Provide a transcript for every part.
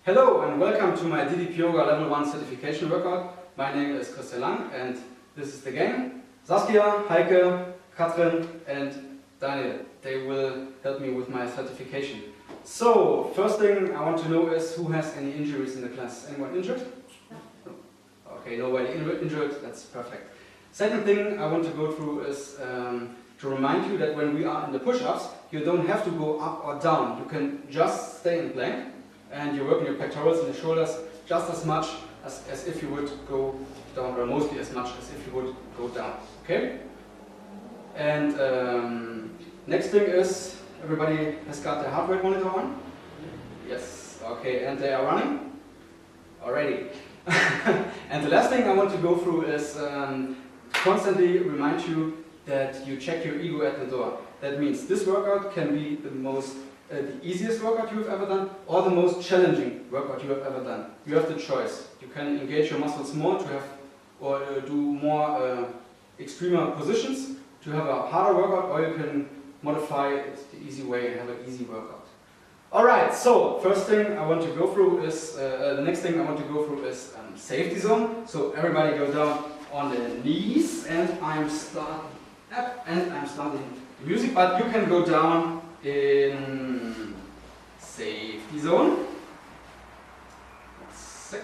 Hello and welcome to my DDPY L1 Certification workout. My name is Chris and this is the gang. Saskia, Heike, Katrin and Daniel. They will help me with my certification. So, first thing I want to know is who has any injuries in the class. Anyone injured? No. Okay, nobody injured, that's perfect. Second thing I want to go through is to remind you that when we are in the push-ups, you don't have to go up or down. You can just stay in plank and you're working your pectorals and your shoulders just as much as if you would go down, or mostly as much as if you would go down. Okay? And next thing is, everybody has got their heart rate monitor on? Yes. Okay, and they are running? Already. And the last thing I want to go through is constantly remind you that you check your ego at the door. That means this workout can be the easiest workout you have ever done or the most challenging workout you have ever done. You have the choice. You can engage your muscles more to have or do more extremer positions to have a harder workout, or you can modify it the easy way and have an easy workout. Alright, so first thing I want to go through is, the next thing I want to go through is safety zone. So everybody go down on the knees and I'm starting up and I'm starting the music, but you can go down in safety zone. One sec.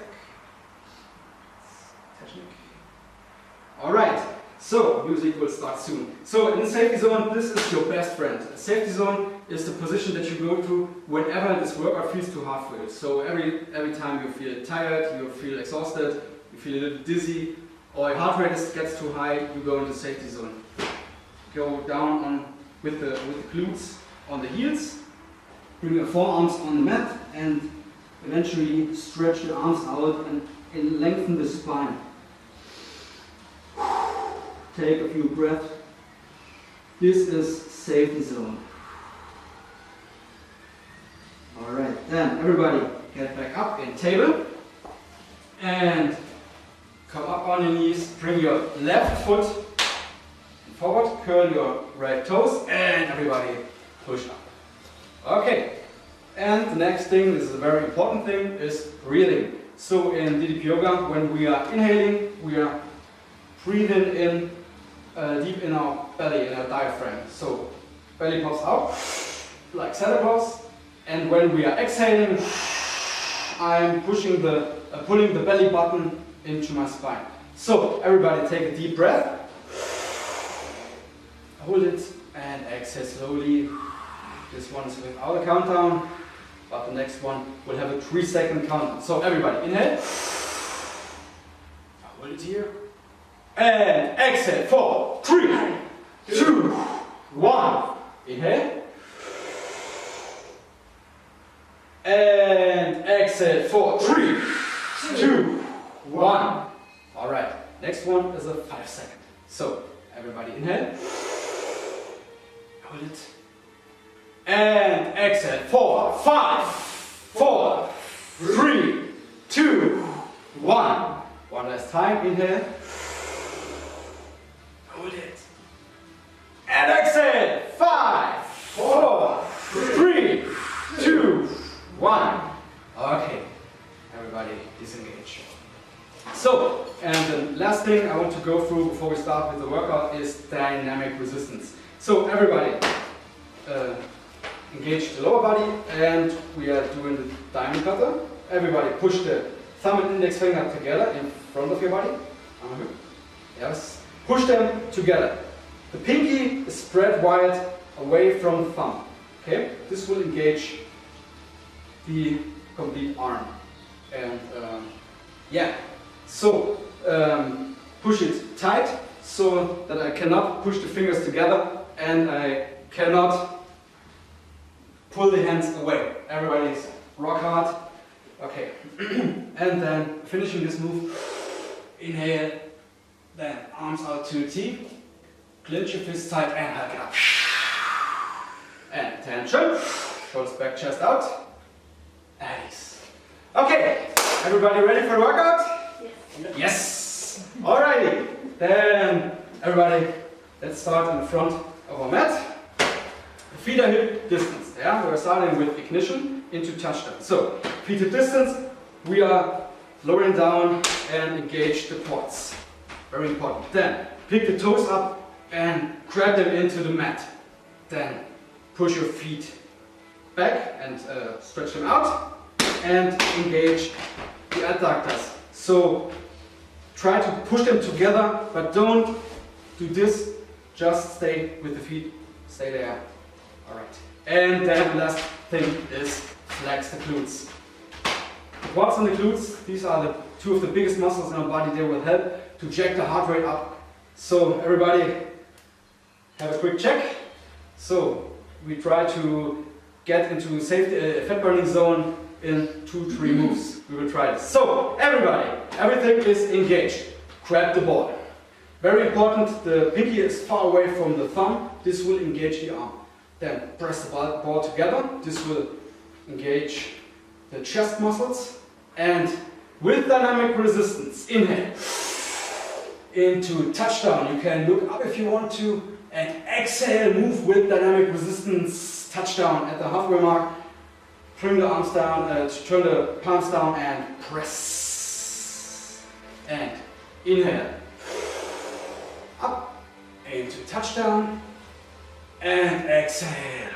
Alright, so music will start soon. So in safety zone, this is your best friend. Safety zone is the position that you go to whenever this workout feels too hard for you. So every time you feel tired, you feel exhausted, you feel a little dizzy, or your heart rate gets too high, you go into safety zone. Go down with the glutes on the heels, bring your forearms on the mat, and eventually stretch your arms out and lengthen the spine. Take a few breaths. This is safety zone. Alright, then everybody get back up in table and come up on your knees, bring your left foot forward, curl your right toes, and everybody push up. Okay, and the next thing, this is a very important thing, is breathing. So in DDP Yoga, when we are inhaling, we are breathing in deep in our belly, in our diaphragm. So belly pops out like Santa Claus, and when we are exhaling, I'm pulling the belly button into my spine. So everybody take a deep breath. Hold it and exhale slowly. This one is without a countdown, but the next one will have a 3-second countdown. So everybody, inhale. Hold it here. And exhale. 4, 3, 2, 1. Inhale. And exhale. 4, 3, 2, 1. Alright, next one is a 5-second. So everybody inhale. Hold it. And exhale. 4, 5, 4, 3, 2, 1. One last time. Inhale. Hold it. And exhale. 5, 4, 3, 2, 1. Okay. Everybody disengage. So, and the last thing I want to go through before we start with the workout is dynamic resistance. So everybody engage the lower body, and we are doing the diamond cutter. Everybody push the thumb and index finger together in front of your body. Yes. Push them together. The pinky is spread wide away from the thumb. Okay? This will engage the complete arm. And yeah. So push it tight so that I cannot push the fingers together and I cannot pull the hands away. Everybody's rock hard. Okay. And then finishing this move, inhale, then arms out to the T, clench your fist tight and hug it up. And attention, shoulders back, chest out, and release. Okay, everybody ready for the workout? Yes. Yes. Alrighty, then everybody, let's start in the front of our mat. The feet are hip distance. Yeah, we're starting with ignition into touchdown. So feet hip distance, we are lowering down and engage the quads. Very important. Then pick the toes up and grab them into the mat. Then push your feet back and stretch them out and engage the adductors. So try to push them together, but don't do this. Just stay with the feet. Stay there. Alright. And then last thing is flex the glutes. The quads and the glutes, these are the two of the biggest muscles in our body. They will help to jack the heart rate up. So everybody have a quick check. So we try to get into safety, fat burning zone in 2-3 moves. We will try this. So everybody, everything is engaged. Grab the ball. Very important, the pinky is far away from the thumb. This will engage the arm. Then press the ball together. This will engage the chest muscles. And with dynamic resistance, inhale into touchdown. You can look up if you want to. And exhale, move with dynamic resistance, touchdown at the halfway mark. Bring the arms down, turn the palms down and press. And inhale. Up into touchdown and exhale.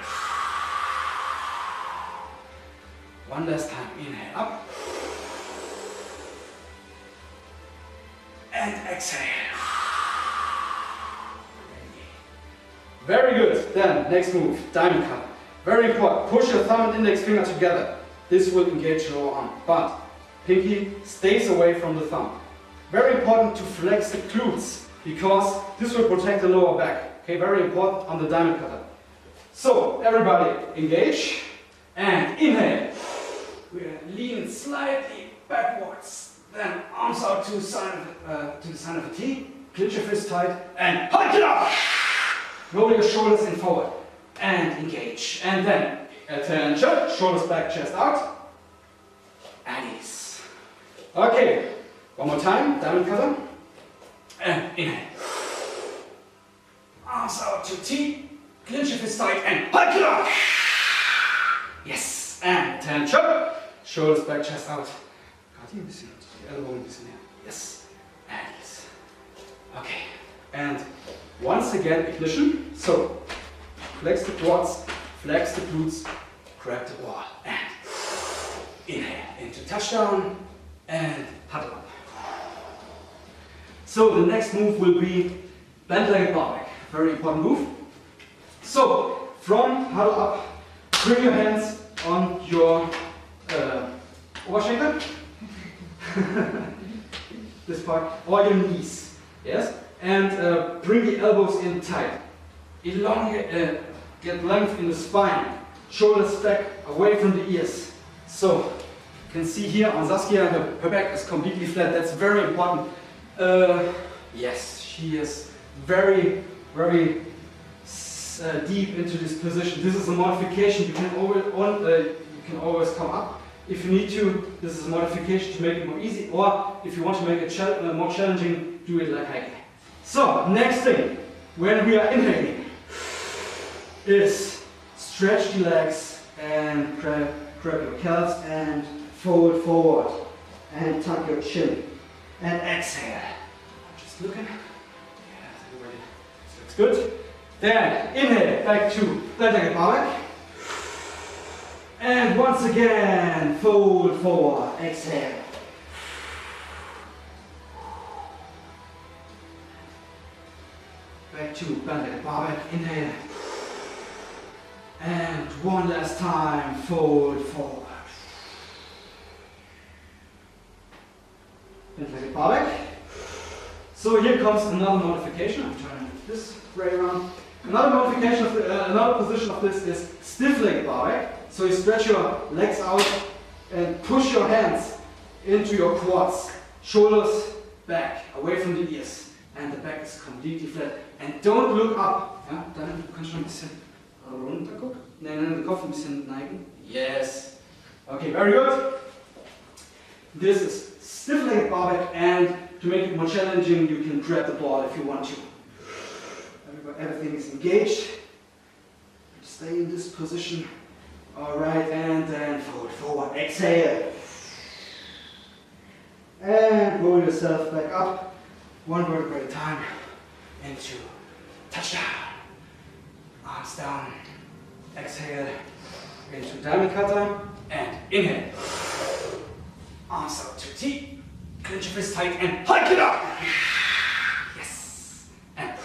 One last time. Inhale up and exhale. Very good. Then next move, diamond cutter. Very important. Push your thumb and index finger together. This will engage your lower arm, but pinky stays away from the thumb. Very important to flex the glutes, because this will protect the lower back. Okay, very important on the diamond cutter. So everybody engage and inhale. We're leaning slightly backwards. Then arms out to the sign of a T. Clench your fist tight and hike it up. Roll your shoulders in forward and engage. And then attention, shoulders back, chest out. At ease. Okay, one more time, diamond cutter. And inhale. Arms out to T. Clench your fist tight and hike it up. Yes. And attention. Shoulders back, chest out. Die Ellbogen ein bisschen näher. Yes. And yes. Okay. And once again, ignition. So, flex the quads, flex the glutes, grab the ball, and inhale into touchdown and huddle up. So the next move will be bent-legged bar back. Very important move. So from huddle up, bring your hands on your Oberschenkel, this part, or your knees. Yes, and bring the elbows in tight. Elongate, get length in the spine. Shoulders back, away from the ears. So you can see here on Saskia, her back is completely flat. That's very important. Yes, she is very, very deep into this position. This is a modification. You can always come up if you need to. This is a modification to make it more easy, or if you want to make it more challenging, do it like hiking. So next thing, when we are inhaling, is stretch the legs and grab your calves and fold forward and tuck your chin and exhale. Just looking. Yeah, everybody. This looks good. Then inhale back to bent-legged bar back. And once again, fold forward. Exhale. Back to bent-legged bar back. Inhale. And one last time, fold forward. Bent-legged bar back. So here comes another modification. I'm turning this way around. Another modification of another position of this is stiff-legged bar back. So you stretch your legs out and push your hands into your quads. Shoulders back, away from the ears. And the back is completely flat. And don't look up. Ja, dann kannst du noch ein bisschen runter gucken. Nein, den Kopf ein bisschen neigen. Yes. Okay, very good. This is stiff-legged bar back, and to make it more challenging, you can grab the ball if you want to. Everything is engaged. Stay in this position. Alright, and then fold forward. Exhale. And roll yourself back up. One vertebra at a time. Into touchdown. Arms down. Exhale. Into diamond cutter. And inhale. Arms up to T. Clench your fist tight and hike it up. Yes. And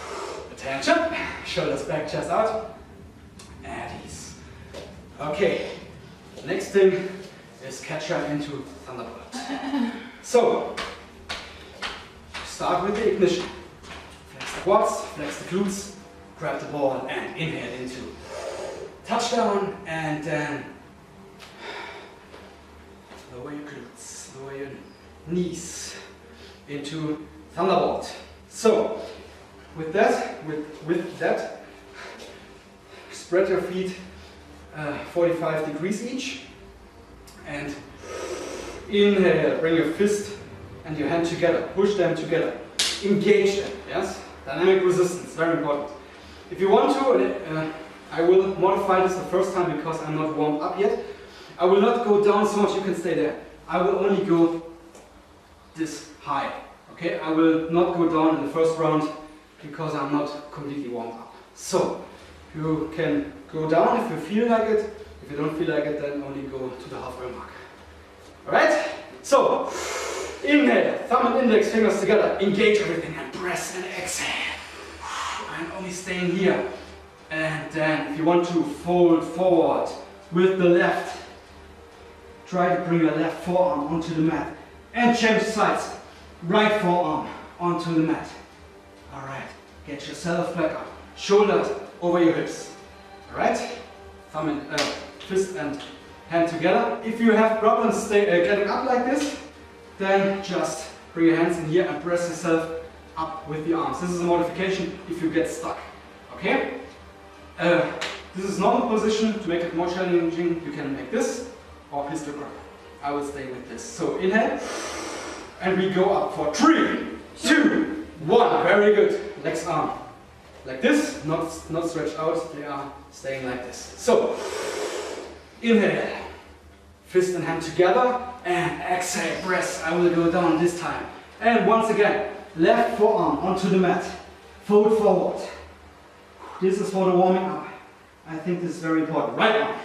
attention. Shoulders back, chest out. And ease. Okay. Next thing is catch up into thunderbolt. So, start with the ignition. Flex the quads, flex the glutes, grab the ball and inhale into touchdown, and then lower your glutes, lower your knees into thunderbolt. So, with that, spread your feet 45 degrees each, and inhale, bring your fist and your hand together, push them together, engage them, yes? Dynamic resistance, very important. If you want to, I will modify this the first time because I'm not warmed up yet. I will not go down so much, you can stay there. I will only go this high, okay? I will not go down in the first round because I'm not completely warmed up. So, you can go down if you feel like it. If you don't feel like it, then only go to the halfway mark. Alright? So, inhale, thumb and index fingers together, engage everything and press and exhale. I'm only staying here. And then, if you want to fold forward with the left, try to bring your left forearm onto the mat. And change sides. Right forearm onto the mat. Alright, get yourself back up. Shoulders over your hips. Alright? Thumb and fist and hand together. If you have problems getting up like this, then just bring your hands in here and press yourself up with the arms. This is a modification if you get stuck. Okay? This is normal position. To make it more challenging, you can make this or pistol grip. I will stay with this. So inhale, and we go up for 3, 2, 1. Very good. Legs arm like this, not stretched out. They are staying like this. So inhale, fist and hand together, and exhale, press. I will go down this time. And once again, left forearm onto the mat, fold forward. This is for the warming up. I think this is very important. Right arm.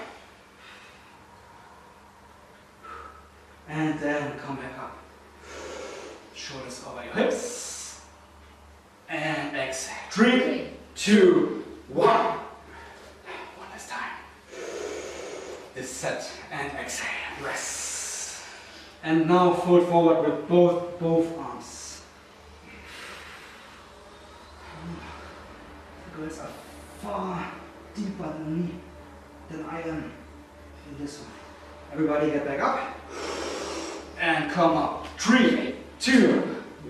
And then come back up. Shoulders over your hips. And exhale. 3, 2, 1. One last time. This set and exhale. Rest. And now fold forward with both arms. The girls are far deeper than I am in this one. Everybody get back up. And come up. 3, 2,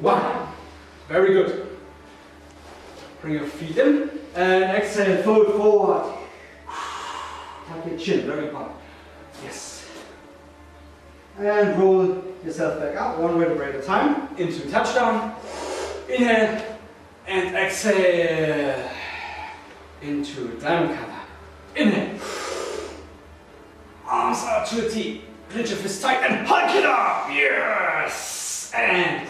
1. Very good. Bring your feet in and exhale, fold forward. Tuck your chin, very important. Yes. And roll yourself back up, one vertebra at a time, into touchdown. Inhale and exhale into diamond cutter. Inhale. Arms out to the T. Clench your fist tight and hike it up. Yes. And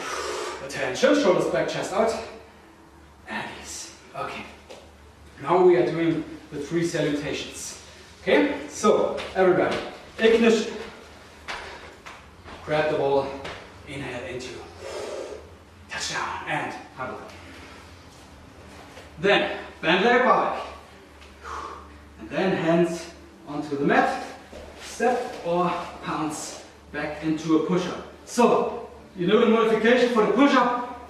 attention, shoulders back, chest out. And ease. Okay. Now we are doing the 3 salutations. Okay? So, everybody, ignition. Grab the ball, inhale into touchdown and huddle. Then, bend leg back. And then hands onto the mat. Step or pounce back into a push-up. So, you know the modification for the push-up.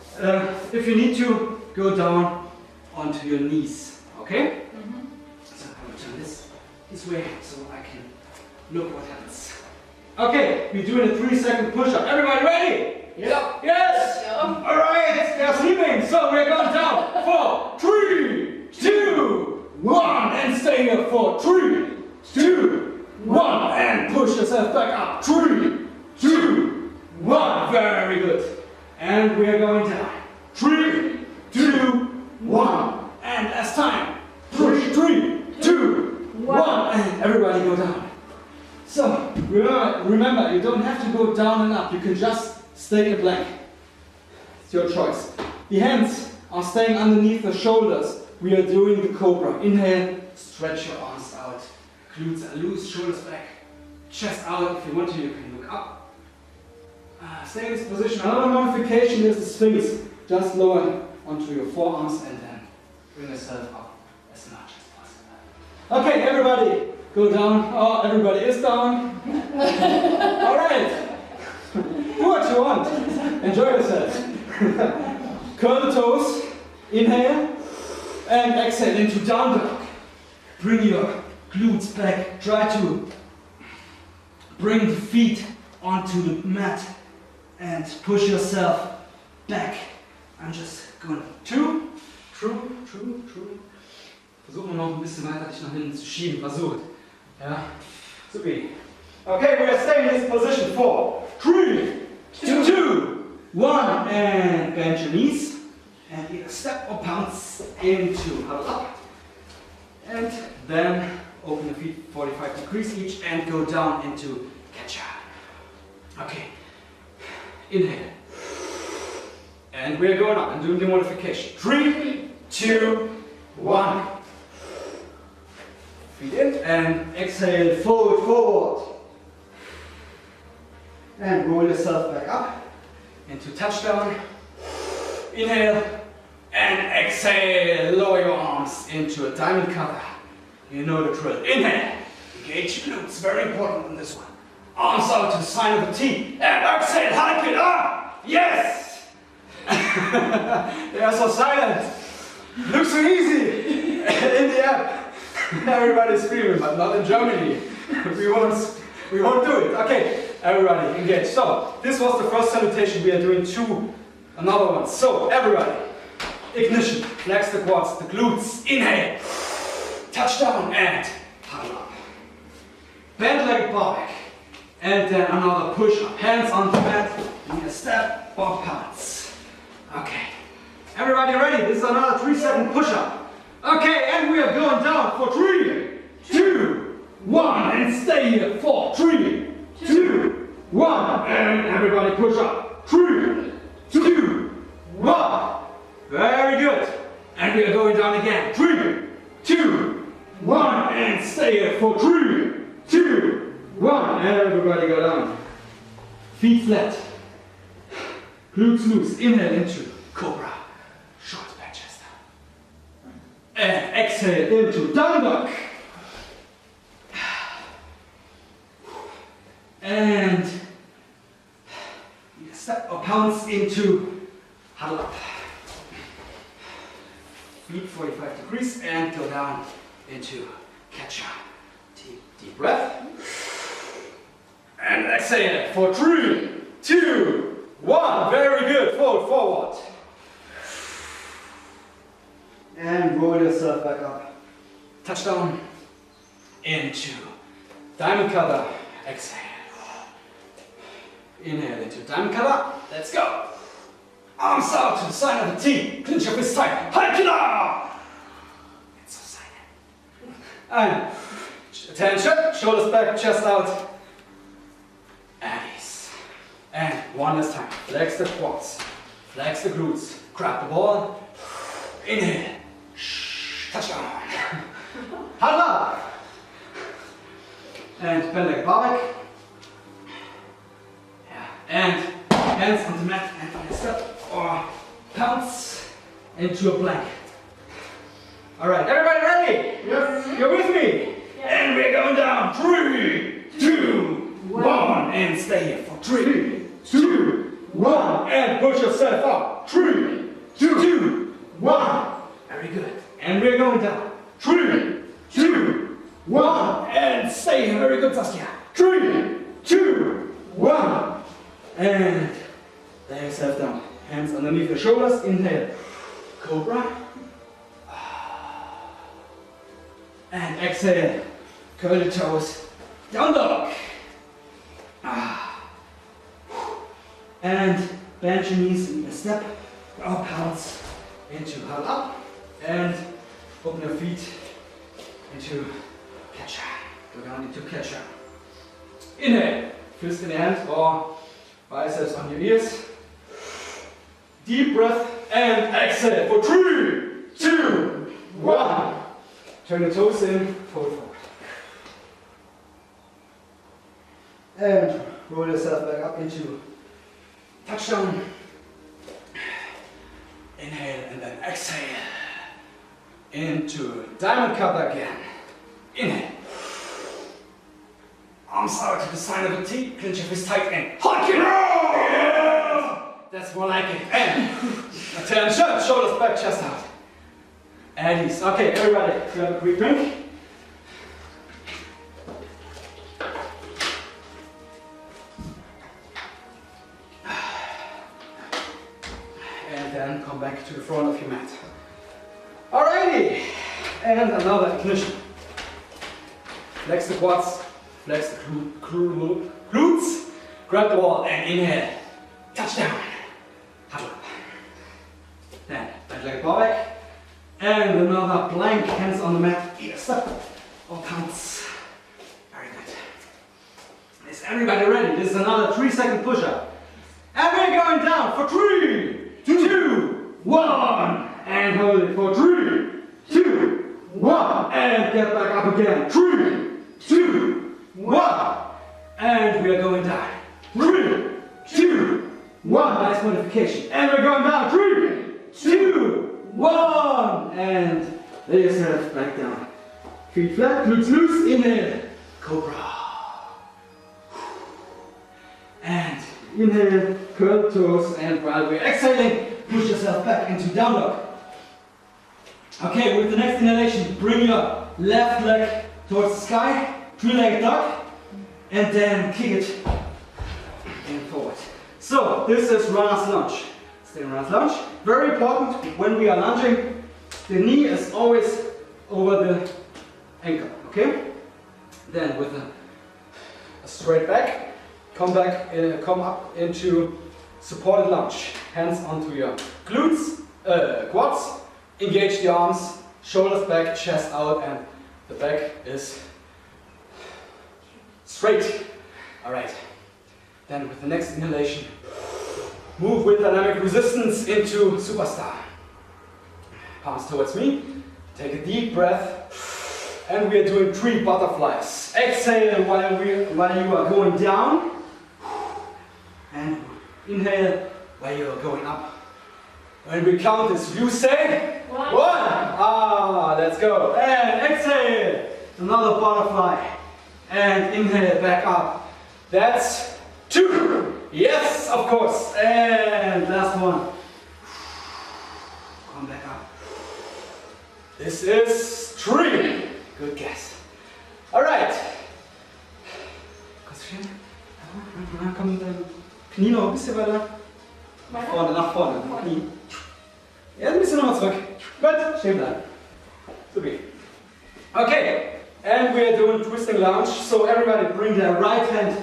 If you need to, go down onto your knees. Okay? Mm-hmm. So I will turn this way so I can look what happens. Okay, we're doing a 3-second push-up. Everybody ready? Yep. Yes? Yep. Alright, they're sleeping. So we're going down for 3, 2, 1. And stay here for 3, 2, 1. And push yourself back up. 3, 2, 1. Very good. And we are going down. 3, 2, 1. And last time. 3, 2, 1. everybody go down. So, remember, you don't have to go down and up. You can just stay in a plank. It's your choice. The hands are staying underneath the shoulders. We are doing the cobra. Inhale, stretch your arms out. Glutes are loose, shoulders back. Chest out. If you want to, you can look up. Stay in this position. Another modification is the Sphinx. Just lower onto your forearms and then bring yourself up as much as possible. Okay, everybody, go down. Oh, everybody is down. Alright. Do what you want. Enjoy yourself. Curl the toes. Inhale. And exhale into down dog. Bring your glutes back. Try to bring the feet onto the mat and push yourself back. I'm just going true. Versuchen wir noch ein bisschen weiter dich nach hinten zu schieben. Versucht. Ja. Super. Okay, we are staying in this position for 3, 2, 1, and bend your knees. And either step or pounce into huddle up. And then open the feet 45 degrees each and go down into catch up. Okay. Inhale. And we're going up and doing the modification. 3, 2, 1. Feet in and exhale, forward. And roll yourself back up into touchdown. Inhale and exhale, lower your arms into a diamond cutter. You know the drill. Inhale, engage your glutes, very important in this one. Arms out to the sign of the T. And exhale, hike it up. Yes! They are so silent. Looks so easy in the app. Everybody's screaming, but not in Germany. We won't do it. Okay, everybody engage. So, this was the first salutation. We are doing another one. So, everybody, ignition. Flex the quads, the glutes. Inhale. Touchdown and huddle up. Bend leg bar back. And then another push up. Hands on the mat. Need a step or pounce. Okay. Everybody ready? This is another 3-second push up. Okay, and we are going down for 3, 2, 1. And stay here for 3, 2, 1. And everybody push up. 3, 2, 1. Very good. And we are going down again. 3, 2, 1. And stay here for 3, 2, 1. And everybody go down. Feet flat. Glutes loose. Inhale into cobra. Short back chest down. And exhale into down dog. And step or pounce into huddle up. Feet 45 degrees and go down into catch up. Deep breath. And exhale for 3, 2, 1. Very good. Fold forward. And roll yourself back up. Touchdown. Into diamond cutter. Exhale. Inhale into diamond cutter. Let's go. Arms out to the side of the T. Clinch your fist tight. Hike it up. It's so silent. And attention. Shoulders back, chest out. And ease. And one last time. Flex the quads. Flex the glutes. Grab the ball. Inhale. Touchdown. Huddle up. And bend leg bar back. Yeah. And hands on the mat and on your step or pounce into a plank. Alright, everybody ready? Yes. You're with me? Yes. And we're going down. 3, 2, 1. And stay here for 3, 2, 1. And push yourself up. 3, 2, 1. Very good. And we're going down. 3, 2, 1. And stay here. Very good, Saskia. 3, 2, 1. And lay yourself down. Hands underneath your shoulders. Inhale. Cobra. And exhale. Curl the toes. Down dog. And bend your knees in a step. Or pounce into huddle up. And open your feet into catch up. we're gonna need to catch up. Inhale, fist in your hand or biceps on your ears. Deep breath and exhale for 3, 2, 1. Turn the toes in, fold forward. And roll yourself back up into touchdown. Inhale and then exhale. Into diamond cutter again. Inhale. Arms out to the sign of a T. Clench your fist tight and honk it. Yeah. That's more like it. And attention, shoulders back, chest out. And ease. Okay, everybody, grab a quick drink. And then come back to the front of your mat. Alrighty, and another ignition. Flex the quads, flex the glutes, grab the wall and inhale. Touchdown. Huddle up. Then, right leg bar back. And another plank, hands on the mat, either step or counts. Very good. Is everybody ready? This is another 3-second push-up. And we're going down for 3, 2, 1. And hold it for 3, 2, 1. And get back up again. 3, 2, 1. And we are going down. 3, 2, 1. Nice modification. And we're going down. 3, 2, 1. And lay yourself back down. Feet flat, glutes loose. Inhale. Cobra. And inhale, curl toes. And while we're exhaling, push yourself back into down dog. Okay, with the next inhalation, bring your left leg towards the sky, 3-legged dog, and then kick it and forward. So, this is runner's lunge. Stay in runner's lunge. Very important, when we are lunging, the knee is always over the ankle, okay? Then with a straight back, come up into supported lunge. Hands onto your glutes, quads. Engage the arms, shoulders back, chest out, and the back is straight. Alright. Then with the next inhalation, move with dynamic resistance into superstar. Palms towards me. Take a deep breath. And we are doing 3 butterflies. Exhale while you are going down. And inhale while you are going up. When we count this, you say 1. Ah, let's go. And exhale. Another butterfly. And inhale back up. That's 2. Yes, of course. And last one. Come back up. This is 3. Good guess. All right. Komm, Knie noch ein bisschen weiter. Nach vorne. Knie. Ja, ein bisschen nochmal zurück. Gut, stehen bleiben. Super. Okay, and we are doing twisting lunge. So everybody bring their right hand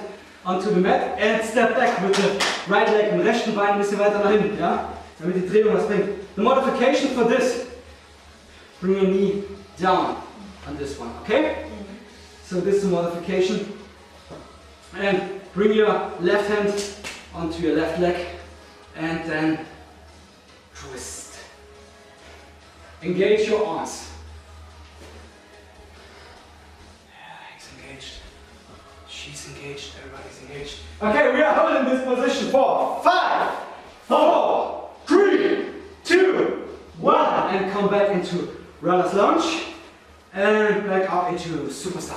onto the mat and step back with the right leg im rechten Bein ein bisschen weiter nach hinten, ja? Damit die Drehung was bringt. The modification for this, bring your knee down on this one, okay? So this is the modification. And bring your left hand onto your left leg and then twist. Engage your arms. He's engaged. She's engaged. Everybody's engaged. Okay, we are holding this position for 5, 4, 3, 2, 1. And come back into runner's lunge. And back up into superstar.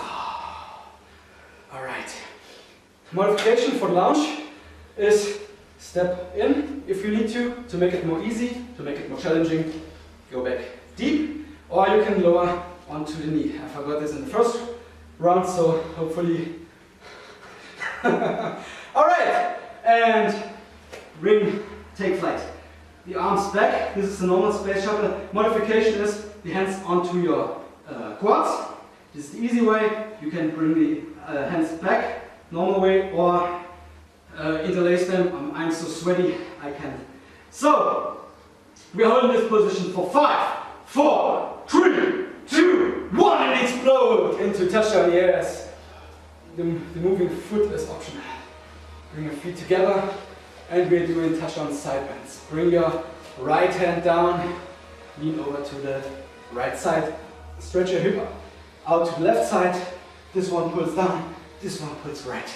Alright. Modification for the lunge is step in if you need to make it more easy, to make it more challenging. Go back deep, or you can lower onto the knee. I forgot this in the first round, so hopefully. Alright, and take flight. The arms back, this is the normal space shuttle. Modification is the hands onto your quads. This is the easy way. You can bring the hands back, normal way, or interlace them. I'm so sweaty, I can't. So, we are holding this position for 5, 4, 3, 2, 1, and explode into touchdown. Yes. The moving foot is optional. Bring your feet together, and we're doing touchdown side bends. Bring your right hand down, lean over to the right side, stretch your hip out to the left side. This one pulls down, this one pulls right.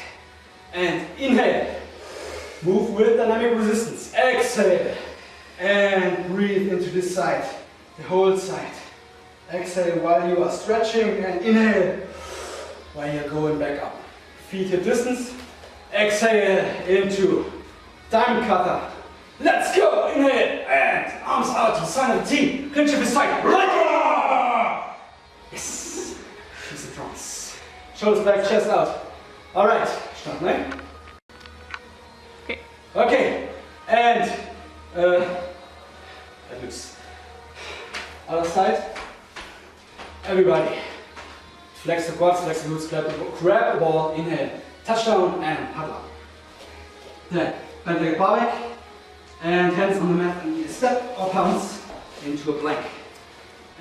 And inhale, move with dynamic resistance. Exhale, and breathe into this side, the whole side. Exhale while you are stretching, and inhale while you're going back up. Feet hip distance. Exhale into diamond cutter. Let's go. Inhale and arms out to sign of the T. Clinch your fist tight. Yes. She's in trance. Shoulders back, chest out. All right. Start, ne? Okay. Okay. And let loose. Other side. Everybody. Flex the quads, flex the glutes, grab the ball, inhale, touchdown and paddle up. Then bend the bar back and hands on the mat and either step or pounce into a plank.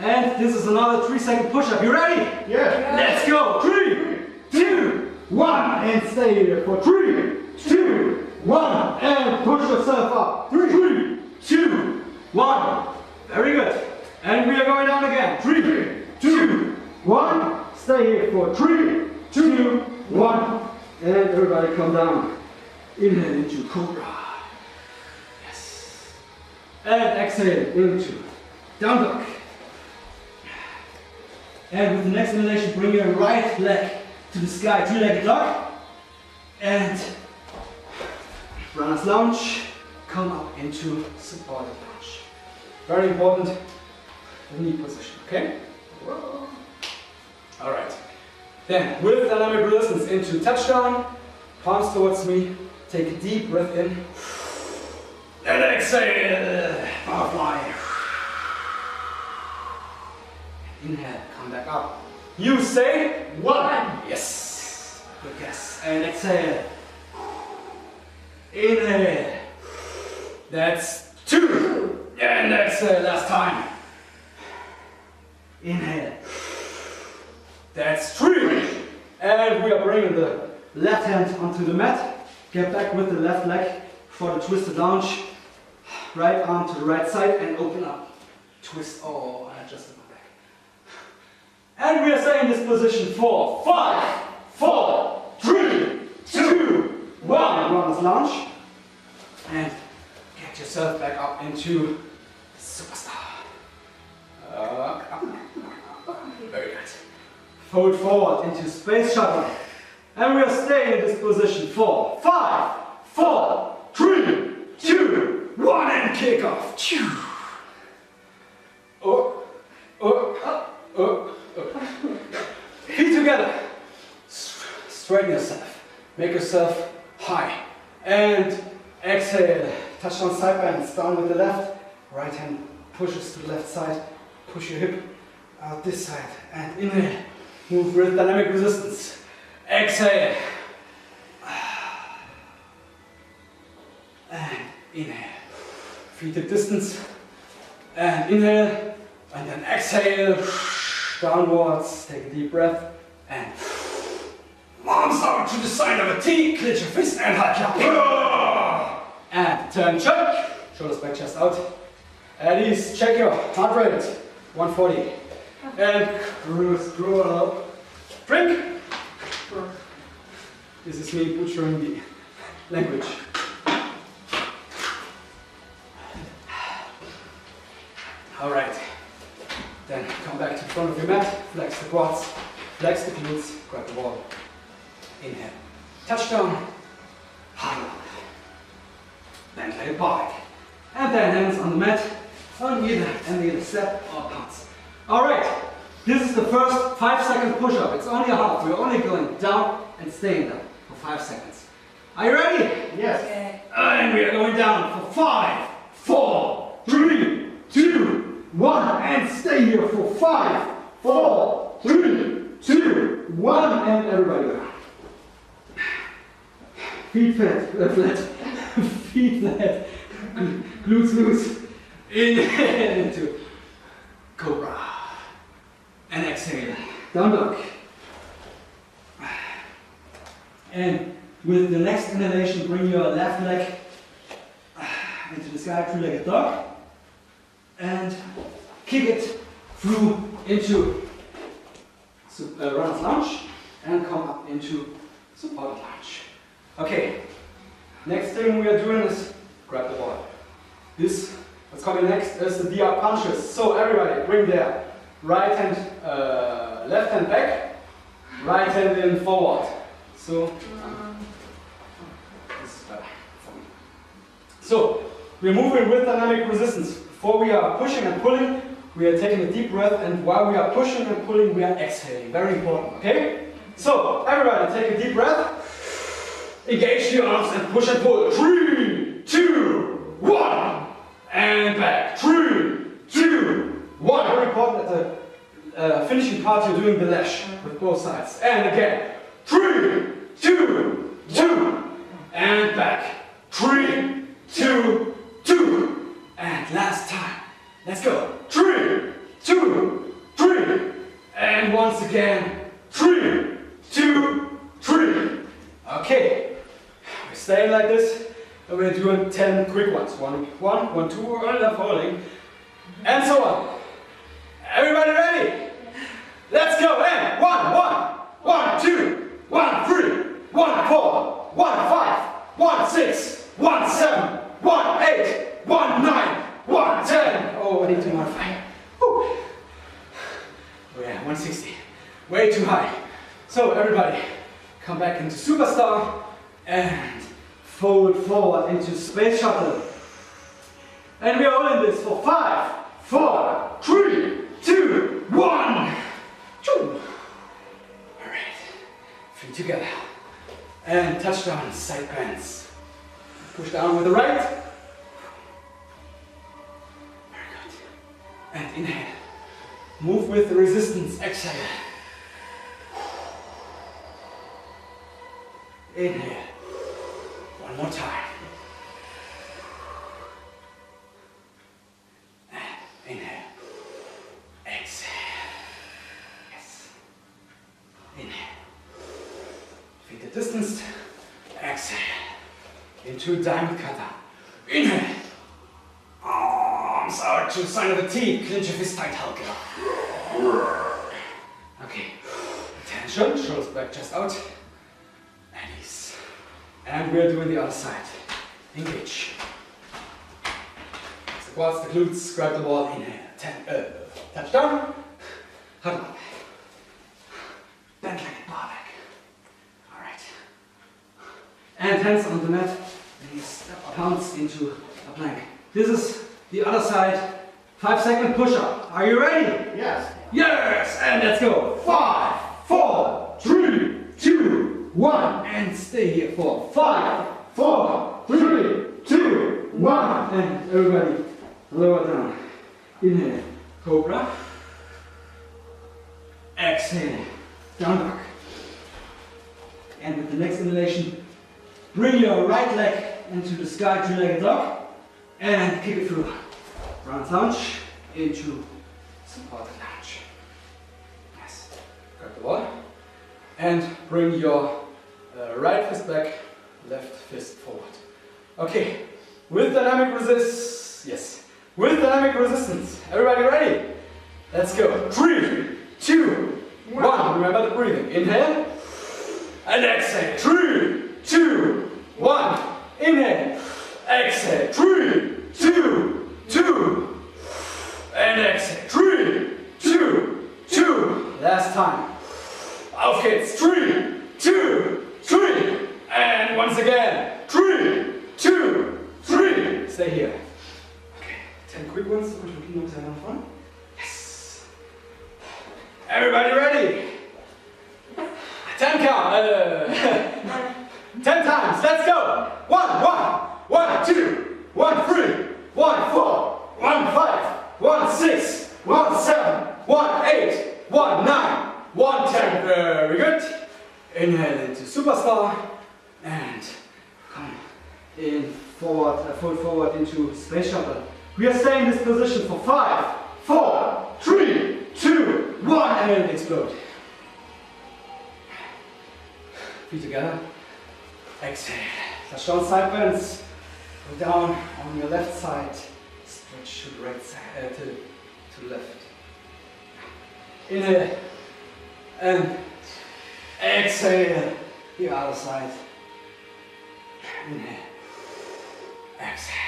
And this is another 3-second push-up. You ready? Yeah. Let's go. 3, 2, 1, and stay here for 3, 2, 1, and push yourself up. 3, 2, 1. Very good. And we are going down again. 3, 2, 1. Stay here for 3, 2, 1, and everybody come down. Inhale into cobra. Yes. And exhale into down dog. And with the next inhalation, bring your right leg to the sky, 3-legged dog. And runner's lunge. Come up into supported lunge. Very important, the knee position. Okay. Whoa. All right. Then, with dynamic resistance into touchdown, palms towards me, take a deep breath in, and exhale, butterfly. Inhale, come back up. You say 1. Yes. Good guess. And exhale. Inhale. That's 2. And exhale, last time. Inhale. That's 3. And we are bringing the left hand onto the mat. Get back with the left leg for the twisted lunge. Right arm to the right side and open up. Twist. Oh, I adjusted my back. And we are staying in this position for 5, 4, 3, 2, 1. Runner's lunge. And get yourself back up into superstar. Very good. Fold forward into space shuttle. And we are staying in this position for 5, 4, 3, 2, 1, and kick off. Feet together. Straighten yourself. Make yourself high. And exhale. Touchdown side bends. Down with the left. Right hand pushes to the left side. Push your hip out this side. And inhale. Move with dynamic resistance. Exhale. And inhale. Feet at distance. And inhale. And then exhale. Downwards. Take a deep breath. And arms out to the side of a T. Clench your fist and hike. And turn check. Shoulders back, chest out. At ease. Check your heart rate. 140. And screw up. Drink. This is me butchering the language. Alright. Then come back to the front of your mat. Flex the quads. Flex the glutes. Grab the wall. Inhale. Touchdown. Huddle. Then lay it back. And then hands on the mat. On either step or bounce. Alright, this is the first 5-second push-up. It's only a half. We're only going down and staying down for 5 seconds. Are you ready? Yes. Okay. And we are going down for 5, 4, 3, 2, 1. And stay here for 5, 4, 3, 2, 1. And everybody go. Feet flat. Feet flat. Glutes loose. Inhale into cobra. and exhale, down dog. And with the next inhalation, bring your left leg into the sky, three-legged dog, and kick it through into runner's lunge, and come up into supported lunge. Okay, next thing we are doing is grab the ball. This, what's coming next is the DR punches. So everybody, bring their right hand, left hand back, right hand in forward. So, this is better for me. So, we're moving with dynamic resistance. Before we are pushing and pulling, we are taking a deep breath, and while we are pushing and pulling, we are exhaling. Very important, okay? So, everybody take a deep breath. Engage your arms and push and pull. 3, 2, 1. And back. 3, 2, 1. Very important at the finishing part, you're doing the lash with both sides. And again. 3, 2, 2. And back. 3, 2, 2. And last time. Let's go. 3, 2, 3. And once again. 3, 2, 3. Okay. We're staying like this. And we're doing 10 quick ones. 1, 1, 1, 2, and falling. And so on. Everybody ready? Let's go. And 1, 1, 1, 2, 1, 3, 1, 4, 1, 5, 1, 6, 1, 7, 1, 8, 1, 9, 1, 10. Oh, I need to modify. Woo. Oh yeah, 160. Way too high. So everybody, come back into superstar and fold forward into space shuttle. And we are all in this for 5, 4, 3, 2, 1. Choo. All right, feet together. And touchdown, side bends. Push down with the right. Very good. And inhale. Move with the resistance, exhale. Inhale. One more time. And inhale. Exhale. Yes. Inhale. Feet at distance. Exhale. Into diamond cutter. Inhale. Arms out to the sign of the T. Clench your fist tight, Hulk. Okay. Attention. Shoulders back, chest out. And ease. And we're doing the other side. Engage. The quads, the glutes, grab the ball, inhale. Touch down. Huddle up. Bend like a bar back. Alright. And hands on the mat. Knees pounce into a plank. This is the other side. 5-second push-up. Are you ready? Yes. Yes! And let's go. 5, 4, 3, 2, 1. And stay here for 5, 4, 3, 2, 1. And everybody, lower down. Inhale, cobra. Exhale, down dog. And with the next inhalation, bring your right leg into the sky, three-legged dog. And kick it through. Round lunge into supported lunge. Yes. Grab the ball. And bring your right fist back, left fist forward. Okay. With dynamic With dynamic resistance. Everybody ready? Let's go. 3, 2, 1. Remember the breathing. Inhale. And exhale. 3, 2, 1. Inhale. Exhale. 3, 2, 2. And exhale. 3, 2, 2. Last time. Auf geht's. 3, 2, 3. And once again. 3, 2, 3. Stay here. Okay. 10 quick ones. Yes. Everybody ready? 10 count. 10 times. Let's go. 1, 1, 1, 2, 1, 3, 1, 4, 1, 5, 1, 6, 1, 7, 1, 8, 1, 9, 1, 10. Very good. Inhale into superstar and come in forward, fold forward into space shuttle. We are staying in this position for 5, 4, 3, 2, 1, and explode. Feet together. Exhale. Touchdown side bends. Go down on your left side. Stretch to the right side, to the left. Inhale. And exhale. The other side. Inhale. Exhale.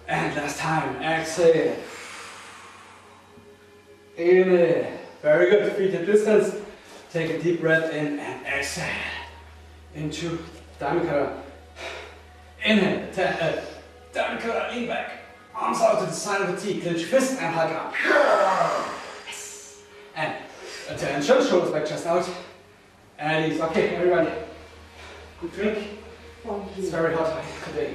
And last time, exhale. Inhale. Very good. Feet at distance. Take a deep breath in and exhale. Into diamond cutter. Inhale. Diamond cutter. Lean back. Arms out to the side of the T. Clench fist and hug up. Yes. And attention. Shoulders back, chest out. And ease. Okay, everybody. Good drink. It's very hot today.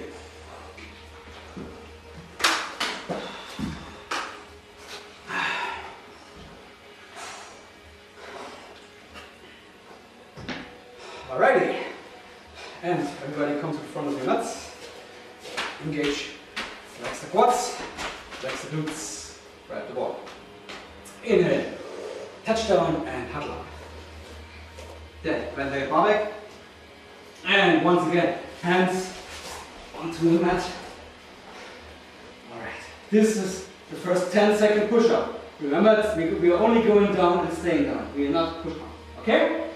Alrighty, and everybody come to the front of your nuts. Engage, flex the quads, flex the glutes, grab the ball. Inhale, touchdown and huddle up. Then bend the bar back, and once again, hands onto the mat. Alright, this is the first 10-second push-up. Remember, we are only going down and staying down. We are not pushing up. Okay?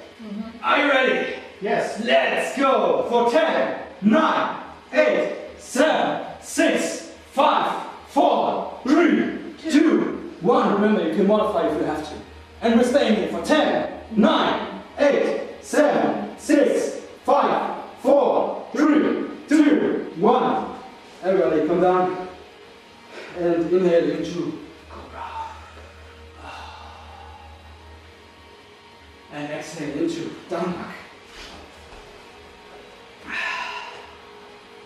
Are you ready? Yes. Let's go for 10, 9, 8, 7, 6, 5, 4, 3, 2, 1. Remember, you can modify if you have to. And we're staying here for 10, 9, 8, 7, 6, 5, 4, 3, 2, 1. Everybody come down and inhale into cobra. And exhale into down dog.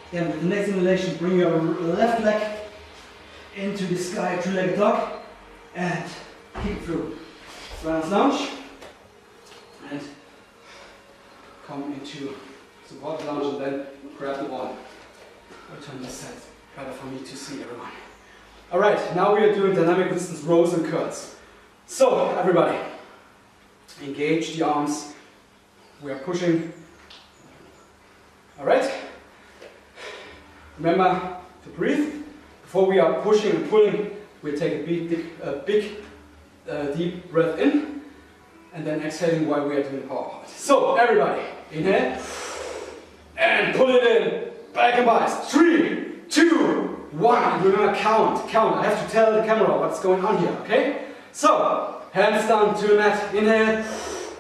Then with the next inhalation, bring your left leg into the sky, three-legged dog, and kick through. Runner's lunge, and come into support lunge, and then grab the ball. I'll turn this side better for me to see everyone. All right, now we are doing dynamic distance rows and curls. So everybody, engage the arms. We are pushing. All right. Remember to breathe. Before we are pushing and pulling, we take a big, deep breath in, and then exhaling while we are doing power part. So everybody, inhale, and pull it in, back and biceps. 3, 2, 1. Remember, count. I have to tell the camera what's going on here, okay? So, hands down to the mat, inhale,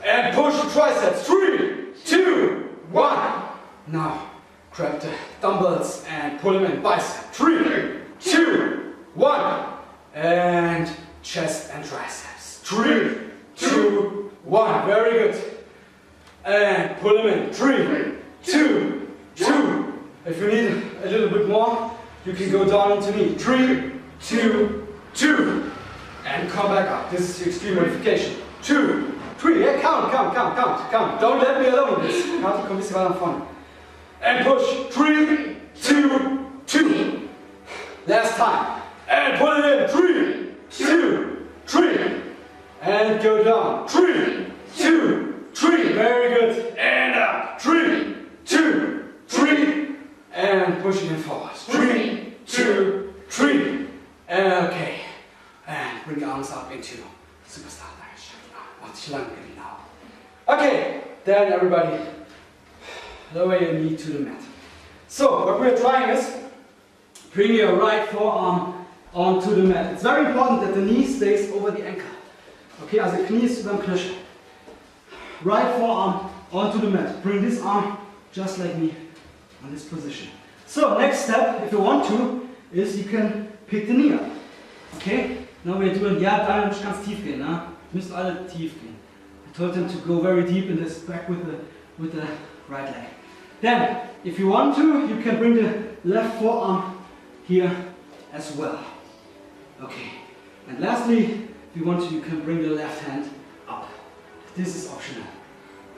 and push the triceps. 3, 2, 1. Now, grab the dumbbells and pull them in, bicep. 3, 2, 1. And chest and triceps. 3, 2, 1. Very good. And pull them in. 3, 2, 2. If you need a little bit more, you can go down into knee. 3, 2, 2. And come back up. This is the extreme modification. 2, 3. Yeah, count. Don't let me alone with this. Count, komm ein bisschen weiter nach vorne. And push. 3, 2, 2. Last time. And pull it in. 3, 2, 3. And go down. 3, 2, 3. Very good. And up. 3, 2, 3. And pushing it forward. 3, 2, 3. Okay. And bring the arms up into superstar direction. Okay. Then everybody, lower your knee to the mat. So what we're trying is bring your right forearm onto the mat. It's very important that the knee stays over the ankle. Okay, also Knie ist über dem Knöchel. Right forearm onto the mat. Bring this arm just like me on this position. So next step, if you want to, is you can pick the knee up. Okay? Now we're doing, ja, da nicht ganz tief gehen, ne? Müsst alle tief gehen. I told them to go very deep in this back with the right leg. Then, if you want to, you can bring the left forearm here as well. Okay. And lastly, if you want to, you can bring the left hand up. This is optional.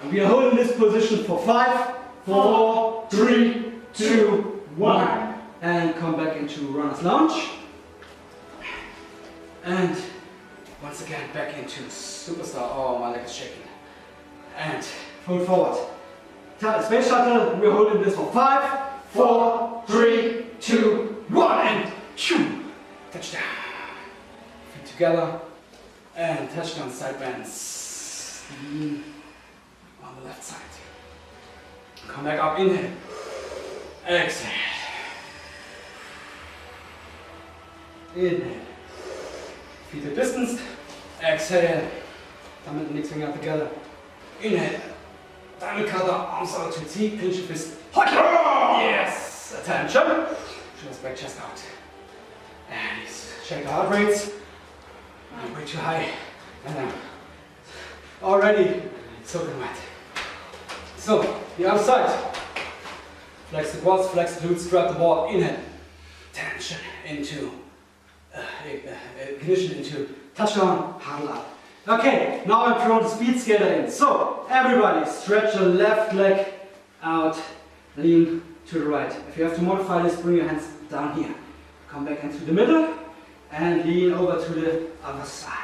And we are holding this position for 5, 4, 3, 2, 1. And come back into runner's lunge. And once again, back into superstar. Oh, my leg is shaking. And fold forward. Space shuttle, we're holding this for 5, 4, 3, 2, 1, and shoo! Touchdown. Feet together. And touchdown side bends. On the left side. Come back up, inhale. Exhale. Inhale. Feet are distanced. Exhale. Thumb and index finger together. Inhale. Diamond cutter, arms out to T, pinch your fist. Yes! Attention. Chest back, chest out. And check the heart rates. Way too high. And then already soaking wet. So, the other side. Flex the quads, flex the glutes, grab the ball, inhale. Tension into, ignition into touchdown, huddle up. Okay, now I'm throwing the speed skater in. So, everybody stretch your left leg out, lean to the right. If you have to modify this, bring your hands down here. Come back into the middle and lean over to the other side.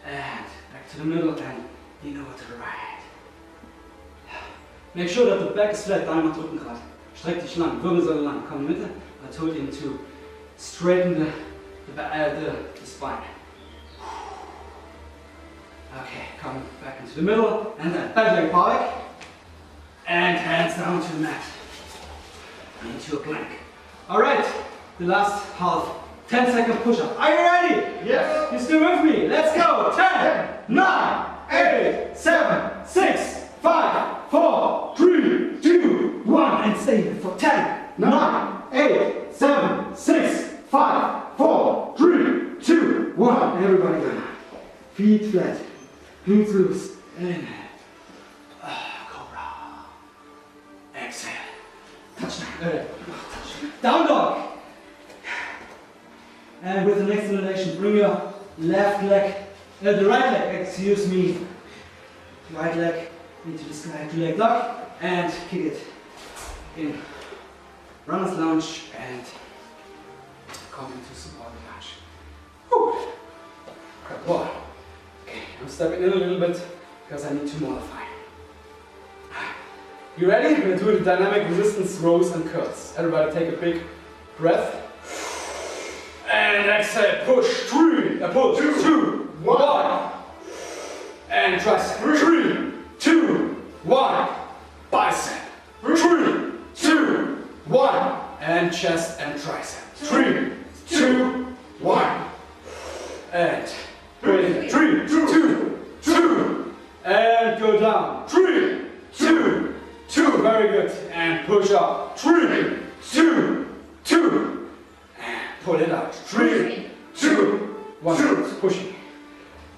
And back to the middle and lean over to the right. Make sure that the back is flat, Daumen nach drücken gerade. Streck dich lang, Wirbelsäule lang. Komm in die Mitte. I told you to straighten the spine. Okay, come back into the middle and then back leg back. And hands down to the mat. Into a plank. Alright, the last half. 10-second push-up. Are you ready? Yes. You still with me? Let's go. 10, 9, 8, 7, 6, 5, 4, 3, 2, 1. And stay here for 10, 9, 8, 7, 6, 5, 4, 3, 2, 1. Everybody go. Feet flat. Glutes loose. Inhale. Cobra. Exhale. Touchdown. Down dog. And with the next inhalation, bring your left leg, the right leg, excuse me, right leg into the sky, 2-leg dog, and kick it in runner's lunge and come into supported lunge. Whew. Grab the ball. Okay, I'm stepping in a little bit because I need to modify. You ready? We're doing the dynamic resistance rows and curls. Everybody take a big breath. And exhale, push, 3, pull, 2, 1. And tricep, 3, 2, 1. Bicep, 3, 2, 1. And chest and tricep, 3, 2, 1. And breathe, 3, 2. And go down, 3, 2, 2. Very good. And push up, 3, 2. Pull it out. 3, 2, 1. Pushing.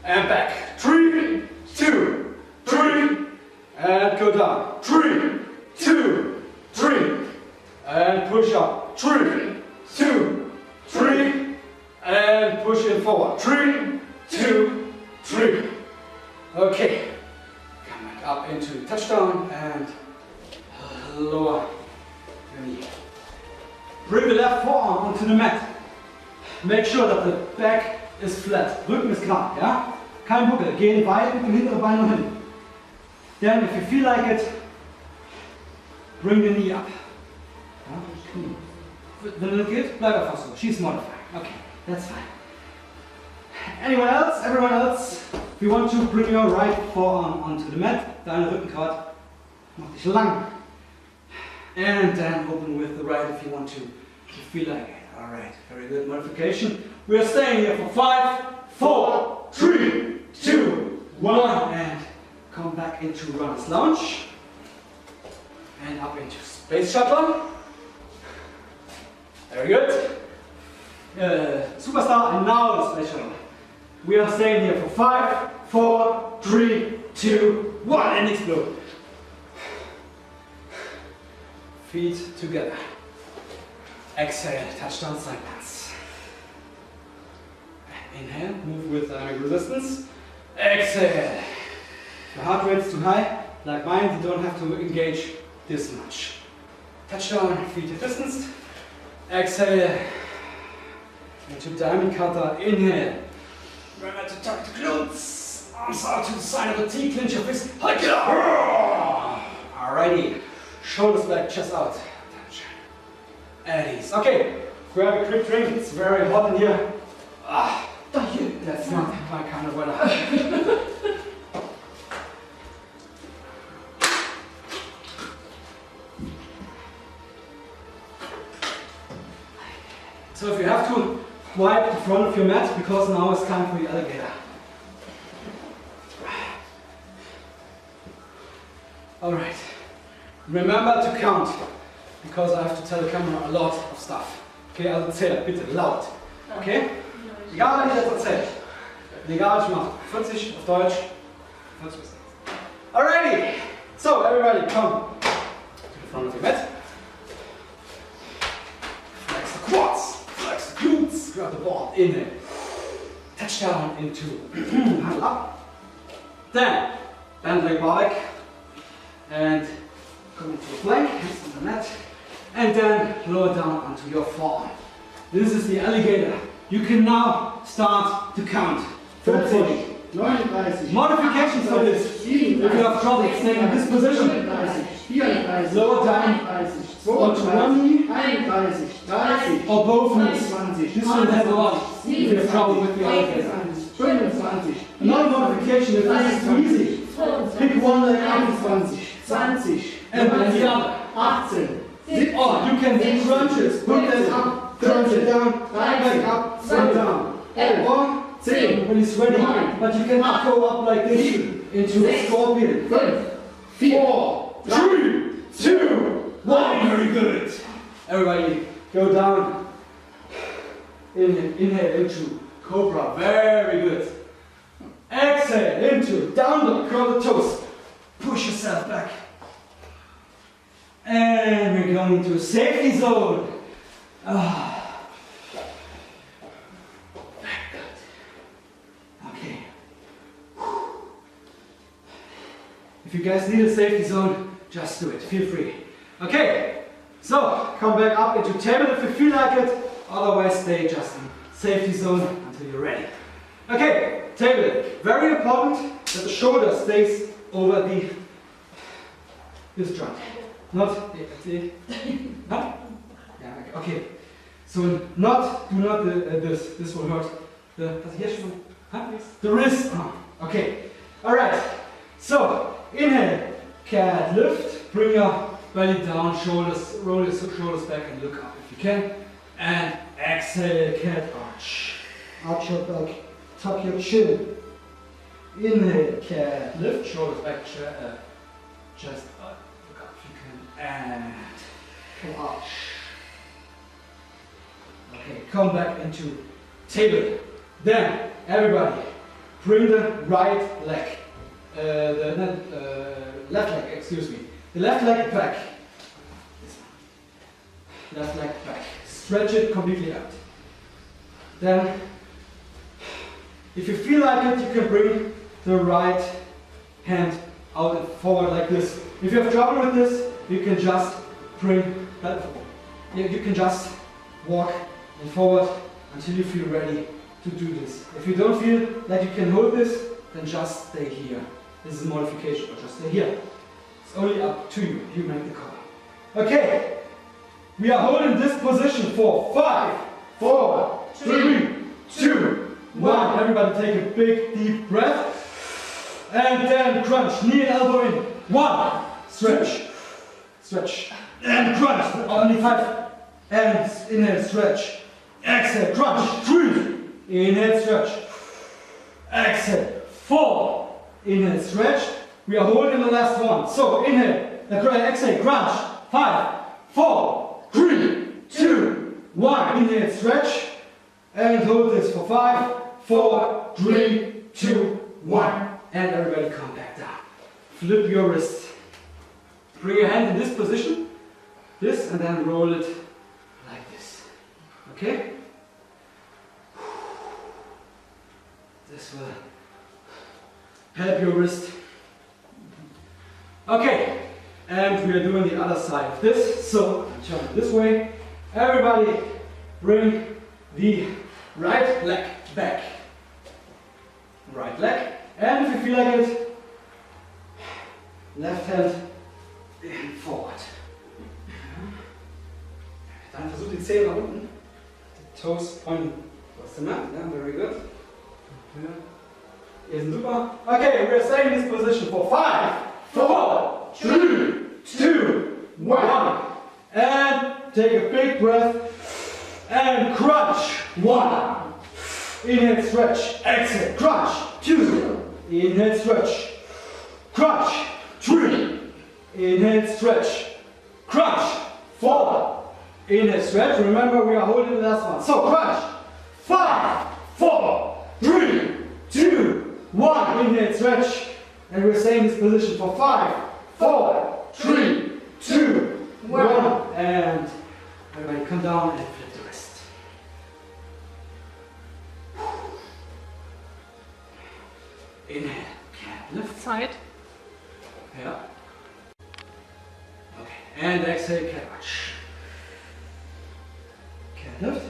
And back. 3, 2, 3. And go down. 3, 2, 3. And push up. 3, 2, 3. And push it forward. 3, 2, 3. Okay. Come back up into touchdown and lower your knee. Bring the left forearm onto the mat. Make sure that the back is flat. Rücken ist gerade, ja? Kein Buckel. Gehen weit mit dem hinteren Bein nach hinten. Then, if you feel like it, bring the knee up. Ja? Wenn es geht, bleib einfach so. She's modifying. Okay, that's fine. Anyone else? Everyone else? If you want to bring your right forearm onto the mat, deine Rückengrat, mach dich lang. And then open with the right if you want to, if you feel like it. Alright, very good modification. We are staying here for 5, 4, 3, 2, 1. And come back into runner's lunge. And up into space shuttle. Very good. Superstar, and now the space shuttle. We are staying here for 5, 4, 3, 2, 1. And explode. Feet together. Exhale, touchdown side bends. Inhale, move with dynamic resistance. Exhale. If your heart rate's too high, like mine, you don't have to engage this much. Touchdown, feet are distanced. Exhale. into diamond cutter, inhale. Remember to tuck the glutes, arms out to the side of the T, clench your fist, hike it up. Alrighty, shoulders back, chest out. At ease. Okay, grab a quick drink, it's very hot in here. That's not my kind of weather. So if you have to wipe the front of your mat, because now it's time for the alligator. Alright, remember to count, because I have to tell the camera a lot of stuff. Okay, also zähle, bitte, laut. Okay? Egal, wenn ich das erzähle. Egal, was ich mache. 40 auf Deutsch, 40 bis 6. Alrighty, so everybody come to the front of your mat. Flex the quads, flex the glutes, grab the ball, inhale. Touch down into handle up. Then, bend leg back and come into a plank, hands on the mat. And then lower down onto your forearm. This is the alligator. You can now start to count. 40, 39, modifications for this. If you have trouble staying in this position, 34, lower down 35, onto one knee 31, 30, or both knees. 20, This will help a lot if you have trouble with the alligator. 25, Another modification, if this is too easy, pick one leg up 21, 20, and then the other. 18, Or you can do crunches, put that up, crunch it down, back up, sit down. Or 10, when it's ready, but you cannot go up like this into a scorpion. 5, 4, 3, 2, 1. Very good. Everybody, go down. Inhale into cobra. Very good. Exhale into down dog. Curl the toes. Push yourself back. And we're going into a safety zone. Very good. Okay. If you guys need a safety zone, just do it. Feel free. Okay. So come back up into table if you feel like it. Otherwise, stay just in safety zone until you're ready. Okay. Table. Very important that the shoulder stays over this joint. Not huh? Yeah, okay. So do not this. This will hurt the wrist. Okay. All right. So inhale, cat lift. Bring your belly down, shoulders, roll your shoulders back, and look up if you can. And exhale, cat arch. Arch your back, tuck your chin. Inhale, cat lift, shoulders back, chest up. And arch. Okay, come back into table. Then everybody bring the right leg, left leg, excuse me. The left leg back. Left leg back. Stretch it completely out. Then, if you feel like it, you can bring the right hand out and forward like this. If you have trouble with this, you can just bring that forward. You can just walk and forward until you feel ready to do this. If you don't feel that you can hold this, then just stay here. This is a modification, or just stay here. It's only up to you. You make the call. Okay. We are holding this position for 5, 4, 3, 2, 1. Everybody take a big deep breath. And then crunch. Knee and elbow in. 1. Stretch. Stretch. And crunch. Only 5. And inhale, stretch. Exhale, crunch. 3. Inhale, stretch. Exhale. 4. Inhale, stretch. We are holding the last one. So inhale, exhale, crunch. 5, 4, 3, 2, 1. Inhale, stretch. And hold this for 5, 4, 3, 2, 1. And everybody come back down. Flip your wrist. Bring your hand in this position. This, and then roll it like this. Okay? This will help your wrist. Okay, and we are doing the other side of this. So I'm turning this way. Everybody bring the right leg back. Right leg. And if you feel like it, left hand in forward. Dann versucht die Zehen nach unten. Die Toes pointen towards the mat. Yeah, very good. Ihr seid super. Okay, we're staying in this position for 5, 4, 3, 2, 1. And take a big breath. And crunch. 1. Inhale, stretch. Exhale, crunch. 2. Inhale, stretch. Crunch. 3. Inhale, stretch. Crunch. 4. Inhale, stretch. Remember, we are holding the last one. So crunch. 5, 4, 3, 2, 1. Inhale, stretch. And we're staying in this position for 5, 4, 3, 2, 1. And everybody come down and flip the wrist. Inhale, cat lift. Side. Yeah. Okay. And exhale, cat arch. Cat lift.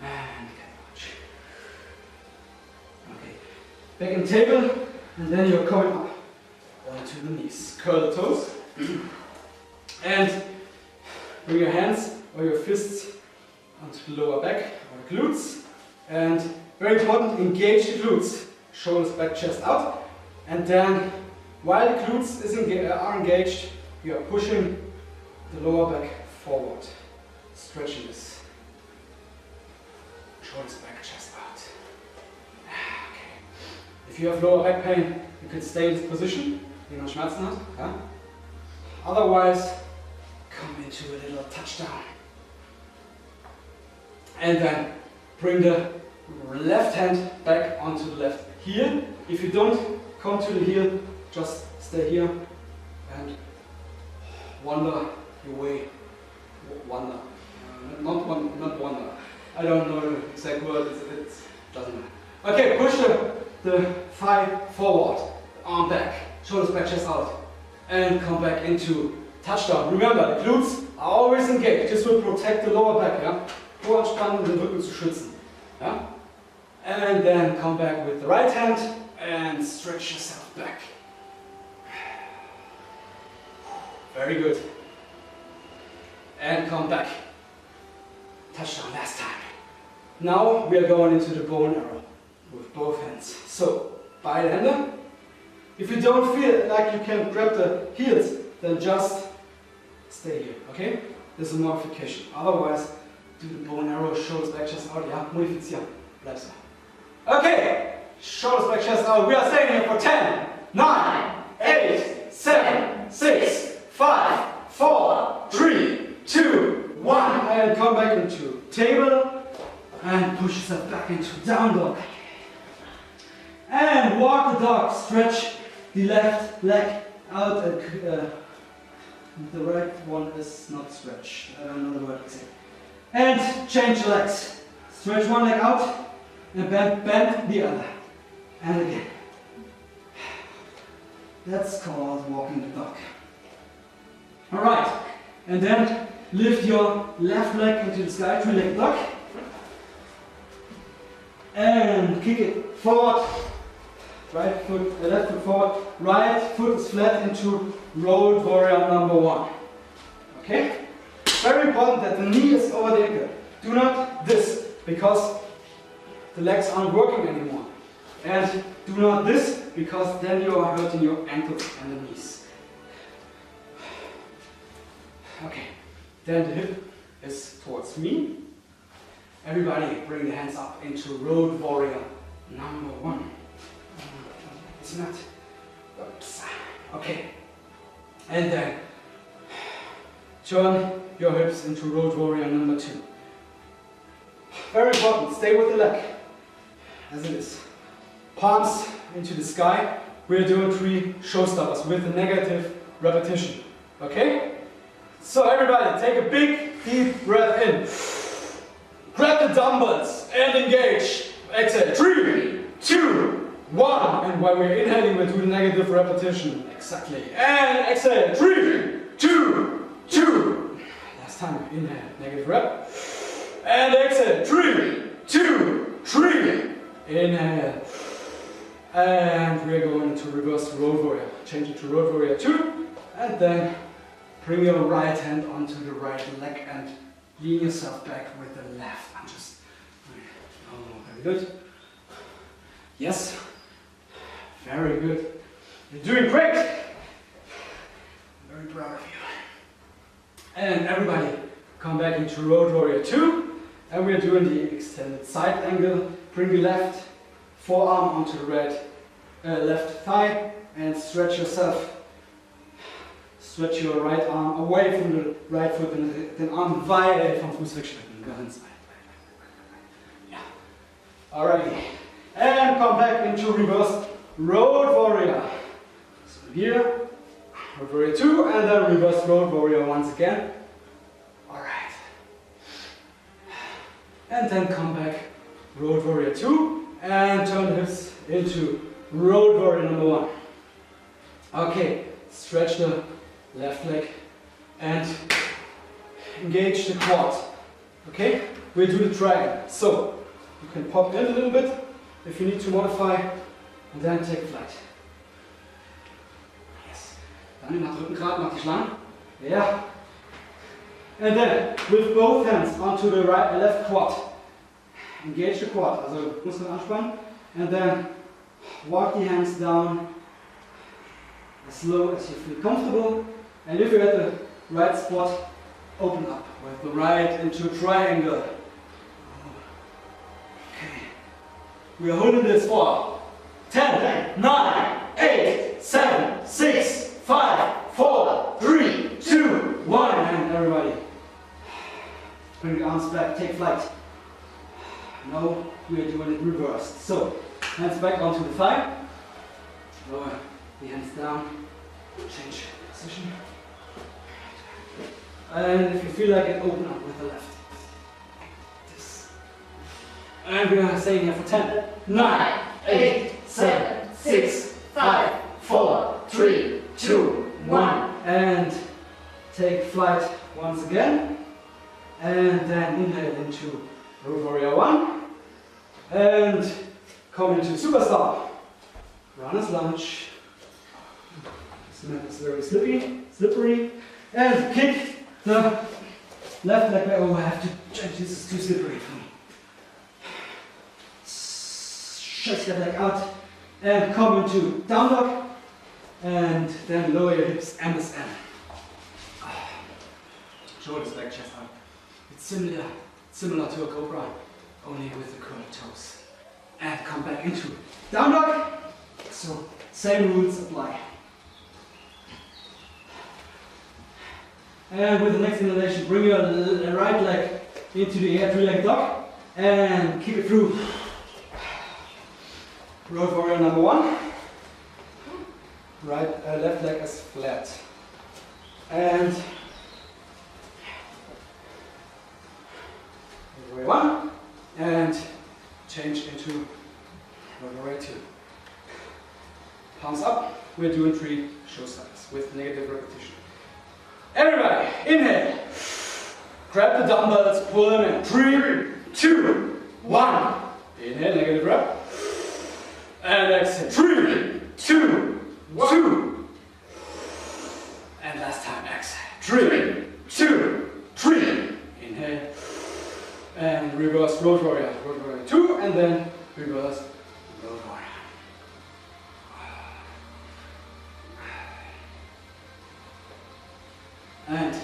And cat arch. Okay. Back in table, and then you're coming up onto the knees. Curl the toes. And bring your hands or your fists onto the lower back or the glutes. And very important, engage the glutes. Shoulders back, chest out. And then, while the glutes are engaged, you are pushing the lower back forward. Stretching this. Shoulders back, chest out. Okay. If you have lower back pain, you can stay in this position. Wenn man Schmerzen hat. Ja? Otherwise, come into a little touchdown. And then bring the left hand back onto the left heel. If you don't come to the heel, just stay here and wander your way. Wander. Not wander. I don't know the exact word, it doesn't matter. Okay, push the thigh forward, arm back, shoulders back, chest out. And come back into touchdown. Remember, the glutes are always engaged. This will protect the lower back. Ja? Voranspannen, den Rücken zu schützen. Ja? And then come back with the right hand and stretch yourself back. Very good. And come back. Touchdown last time. Now we are going into the bow and arrow with both hands. So, beide Hände. If you don't feel like you can grab the heels, then just stay here, okay? This is a modification. Otherwise, do the bow and arrow, shoulders back, chest out. Ja, modifizieren. Bleib so. Okay, shoulders back, chest out. We are staying here for 10, 9, 8, 7, 6, 5, 4, 3, 2, 1. And come back into table and push yourself back into down dog. And walk the dog, stretch the left leg out and the right one is not stretched. I don't know the word exactly. And change the legs. Stretch one leg out and bend the other. And again. That's called walking the dog. Alright. And then lift your left leg into the sky, three-legged dog. And kick it forward. Right foot, left foot forward, right foot is flat into rolled warrior number 1. Okay? Very important that the knee is over the ankle. Do not this, because the legs aren't working anymore. And do not this, because then you are hurting your ankles and the knees. Okay, then the hip is towards me. Everybody bring the hands up into rolled warrior number 1. It's not. Oops. Okay. And then turn your hips into rolled warrior number 2. Very important, stay with the leg as it is. Palms into the sky. We're doing 3 showstoppers with a negative repetition. Okay? So everybody take a big deep breath in. Grab the dumbbells and engage. Exhale. 3, 2, 1, and while we're inhaling, we'll do the negative repetition. Exactly. And exhale. 3, 2, 2. Last time. Inhale. Negative rep. And exhale. 3, 2, 3. Inhale. And we're going to reverse road warrior. Change it to road warrior 2. And then bring your right hand onto the right leg and lean yourself back with the left. I'm just, oh, very good. Yes, very good. You're doing great. I'm very proud of you. And everybody, come back into road warrior 2. And we're doing the extended side angle. Bring the left forearm onto the left thigh and stretch yourself. Stretch your right arm away from the right foot und den Arm weit vom Fuß wegstrecken. Ganz weit. Yeah. Alrighty. And come back into reverse road warrior. So here, road warrior 2 and then reverse road warrior once again. Alright. And then come back road warrior 2 and turn the hips into road warrior number 1. Okay, stretch the left leg and engage the quad. Okay, we'll do the triangle. So you can pop in a little bit if you need to modify and then take flight. Yes. Dann nach Rückengrat, mach dich lang. Yeah. And then with both hands onto the left quad. Engage the quad. Also Muskeln anspannen. And then walk the hands down as low as you feel comfortable. And if you're at the right spot, open up with the right into a triangle. Okay. We are holding this for 10, 9, 8, 7, 6, 5, 4, 3, 2, 1. And everybody, bring the arms back, take flight. Now we are doing it reversed. So, hands back onto the thigh. Lower the hands down. Change position. And if you feel like it, open up with the left. This. And we are staying here for 10, 9, 8, 7, 6, 5, 4, 3, 2, 1. And take flight once again. And then inhale into road warrior 1. And come into superstar. Runner's lunge. This mat is very slippery. And kick the left leg back. Oh, I have to change. This is too slippery for me. Stretch that leg out and come into down dog. And then lower your hips, MSM. Shoulders back, chest up. It's similar to a cobra, only with the curled toes. And come back into down dog. So same rules apply. And with the next inhalation, bring your right leg into the air, three-legged dog, and keep it through. Road warrior number 1. Left leg is flat. And road warrior 1, and change into road warrior 2. Palms up. We're doing 3 show styles with negative repetition. Everybody, inhale. Grab the dumbbells, pull them in. 3, 2, 1. Inhale, negative rep. And exhale. 3, 2, 2. And last time, exhale. 3, 2, 3. Inhale. And reverse road warrior. Road warrior 2, and then reverse road warrior. And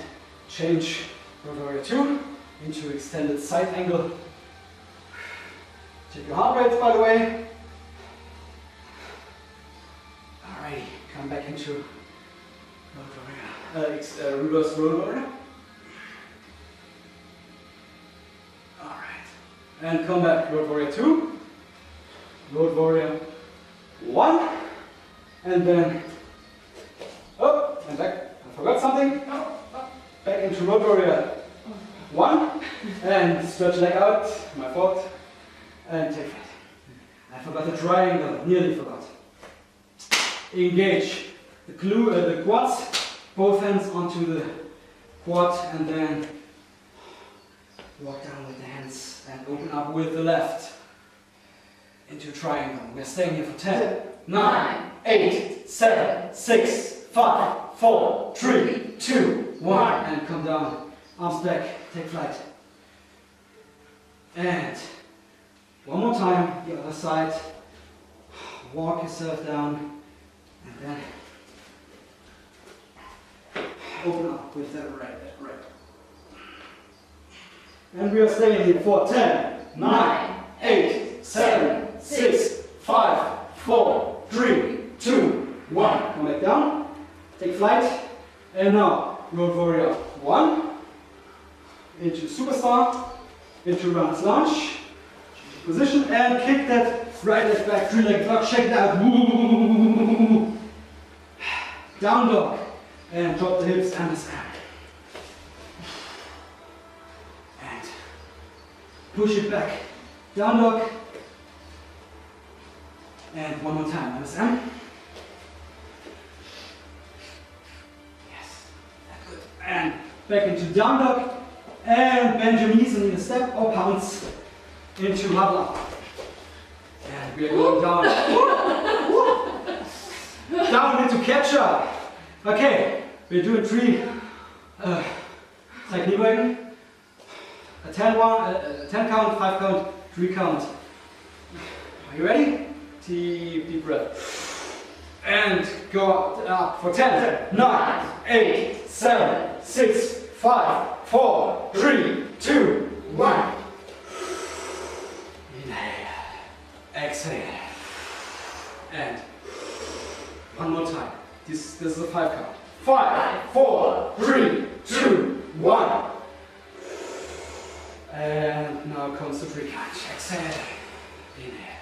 change road warrior 2 into extended side angle. Check your heart rates, by the way. Alrighty, come back into road warrior, reverse road warrior. Alright, and come back road warrior 2, road warrior 1, and then up and back. I forgot something. Back into road warrior 1 and stretch leg out. My fault. And take flight. I forgot the triangle. Nearly forgot. Engage the quads. Both hands onto the quad and then Walk down with the hands and open up with the left. Into a triangle. We're staying here for 10, 9, 8, 7, 6, 5, 4, 3, 2, 1. And come down. Arms back. Take flight. And one more time, the other side. Walk yourself down. And then open up with that right. And we are staying here for 10, 9, 8, 7, 6, 5, 4, 3, 2, 1. Come back down. Take flight. And now, road warrior 1. Into superstar. Into runner's lunge. Position and kick that right leg back. 3-leg block. Shake it out. Down dog. And drop the hips and the span. Push it back. Down dog. And one more time. MSM. Yes. Good. And back into down dog. And bend your knees and either step or pounce into huddle up. And we are going down. Down into catcher. Okay. We're doing 3 technique wagon. A 10 count, 5 count, 3 count. Are you ready? Deep breath. And go up for 10, 9, 8, 7, 6, 5, 4, 3, 2, 1. Inhale. Exhale. And one more time. This is a 5 count. 5, 4, 3, 2, 1. And now comes the 3 count. Exhale. Inhale.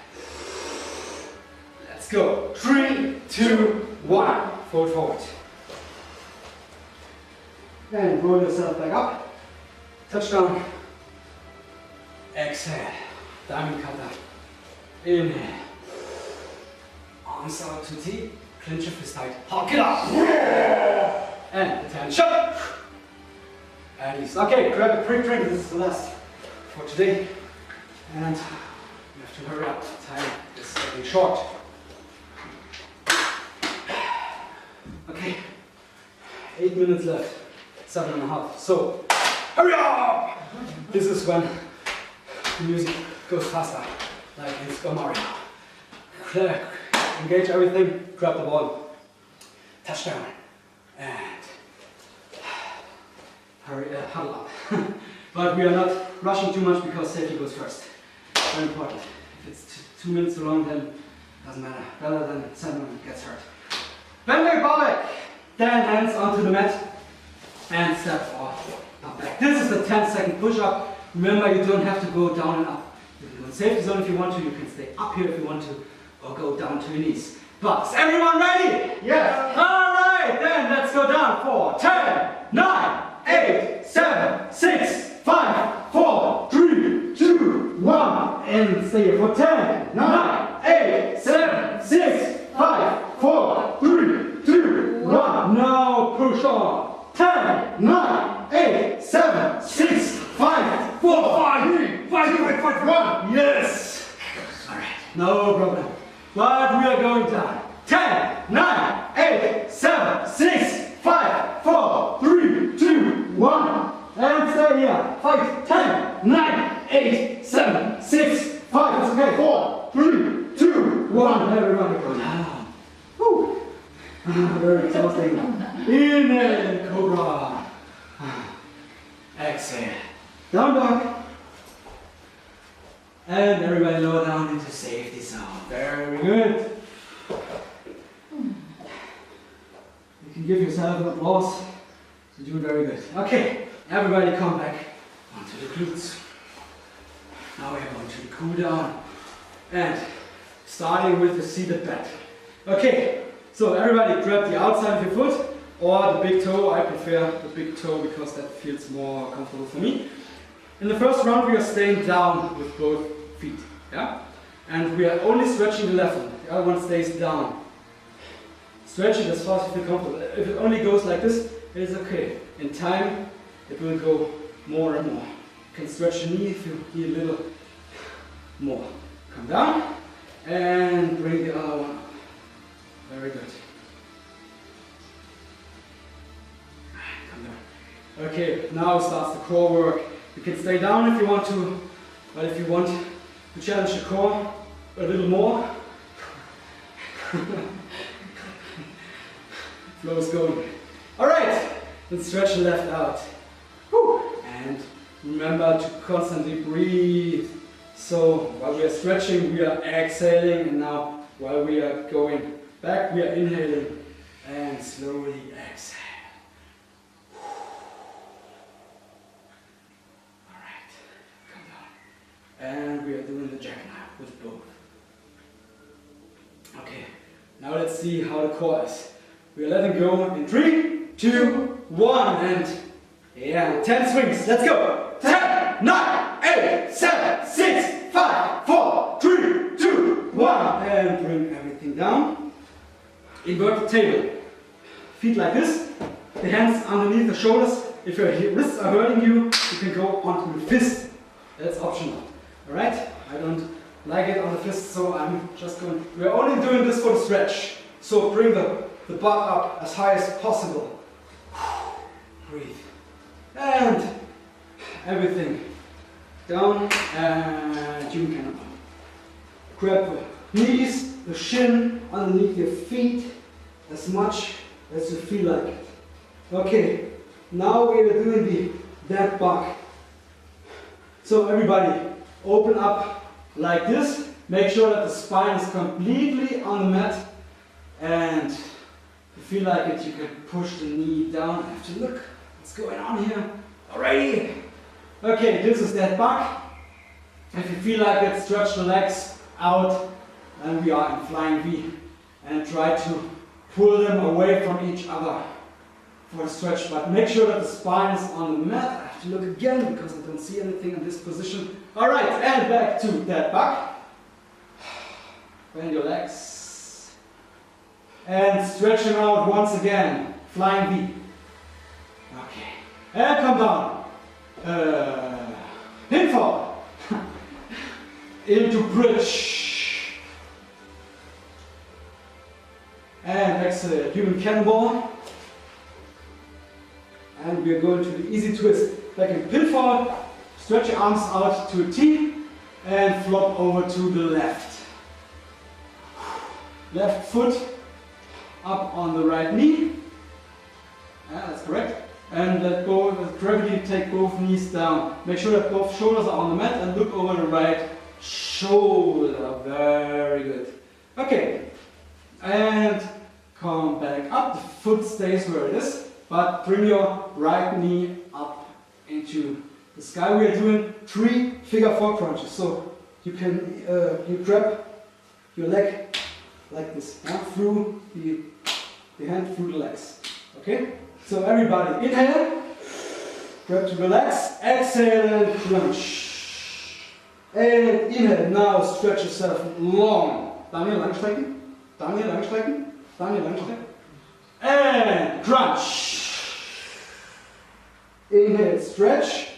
Let's go. 3, 2, 1. Fold forward. And roll yourself back up. Touchdown. Exhale. Diamond cutter. Inhale. Arms out to T. Clench your fist tight. Hawk it up. And attention. And release. Okay, grab a quick drink. This is the last for today. And you have to hurry up. Time is getting short. Okay. 8 minutes left. 7.5. So, hurry up! This is when the music goes faster. Like in Super Mario. Engage everything, grab the ball, touchdown, and hurry, huddle up. But we are not rushing too much because safety goes first. Very important. If it's 2 minutes too long, then it doesn't matter. Better than someone gets hurt. Bend back, ball back. Then hands onto the mat and step off. Up back. This is the 10-second push-up. Remember, you don't have to go down and up. You can go in safety zone if you want to. You can stay up here if you want to. Or go down to your knees. But is everyone ready? Yes. Alright, then let's go down for 10, 9, 8, 7, 6, 5, 4, 3, 2, 1. And stay here for 10, 9, 8, 7, 6, 5, 4, 3, 2, 1. Now push on. 10, 9, 8, 7, 6, 5, 4, 3, 2, 1. Yes. Alright, no problem. But we are going down. 10, 9, 8, 7, 6, 5, 4, 3, 2, 1. And stay here. 5, 10, 9, 8, 7, 6, 5. It's okay. 4, 3, 2, 1. Everyone go down. Woo. Very exhausting. Inhale, cobra. Exhale. Down dog. And everybody lower down into safety zone. Very good. You can give yourself an applause. You do very good. Okay, everybody come back onto the glutes. Now we are going to the cool down. And starting with the seated bed. Okay, so everybody grab the outside of your foot or the big toe. I prefer the big toe because that feels more comfortable for me. In the first round we are staying down with both feet, yeah? And we are only stretching the left one, the other one stays down. Stretch it as fast as you feel comfortable. If it only goes like this, it is okay. In time, it will go more and more. can stretch your knee if you need a little more. Come down and bring the other one up. Very good. Come down. Okay, now starts the core work. You can stay down if you want to, but if you want to challenge your core a little more, flow is going. Alright, let's stretch the left out. Whew. And remember to constantly breathe. So while we are stretching, we are exhaling, and now while we are going back, we are inhaling and slowly exhale. Alright, come down. And we are doing the jackknife with both. Okay, now let's see how the core is. We are letting go in 3, 2, 1, and yeah, 10 swings. Let's go. 10, 9, 8, 7, 6, 5, 4, 3, 2, 1, and bring everything down. Inverted table. Feet like this. The hands underneath the shoulders. If your wrists are hurting you, you can go onto the fist. That's optional. Alright? I don't like it on the fist, so I'm just going. We're only doing this for the stretch. So bring the butt up as high as possible. Breathe. And everything down, and you can grab the knees, the shin underneath your feet as much as you feel like it. Okay, now we are doing the dead bug. So everybody, open up like this. Make sure that the spine is completely on the mat, and if you feel like it, you can push the knee down. I have to look what's going on here. Alrighty. Okay, this is that bug. If you feel like it, stretch the legs out, and we are in flying V. And try to pull them away from each other for the stretch. But make sure that the spine is on the mat. I have to look again because I don't see anything in this position. Alright, and back to that bug. Bend your legs. And stretch them out once again. Flying V. Okay. And come down. Pinfall. Into bridge. And exhale. Human cannonball. And we are going to the easy twist. Back in pinfall. Stretch your arms out to a T. And flop over to the left. Left foot up on the right knee. Yeah, that's correct. And let go with gravity, take both knees down. Make sure that both shoulders are on the mat and look over the right shoulder. Very good. Okay. And come back up. The foot stays where it is, but bring your right knee up into the sky. We are doing 3 figure 4 crunches. So you can you grab your leg like this, through the hand through the legs. Okay? So everybody, inhale, grab to the legs, exhale and crunch. And inhale, now stretch yourself long. Daniel, langstrecken, Daniel, langstrecken, Daniel, langstrecken. And crunch. Inhale, stretch.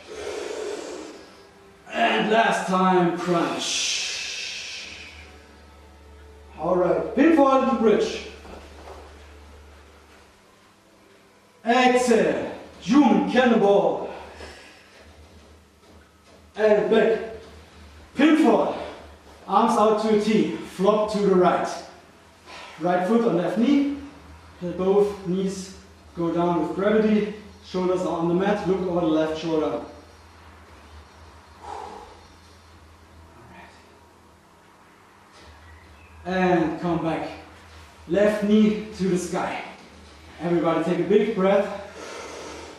And last time, crunch. Alright, pinfall into bridge. Exhale, human cannonball. And back. Pinfall. Arms out to a T. Flop to the right. Right foot on left knee. Let both knees go down with gravity. Shoulders are on the mat. Look over the left shoulder. And come back. Left knee to the sky. Everybody take a big breath.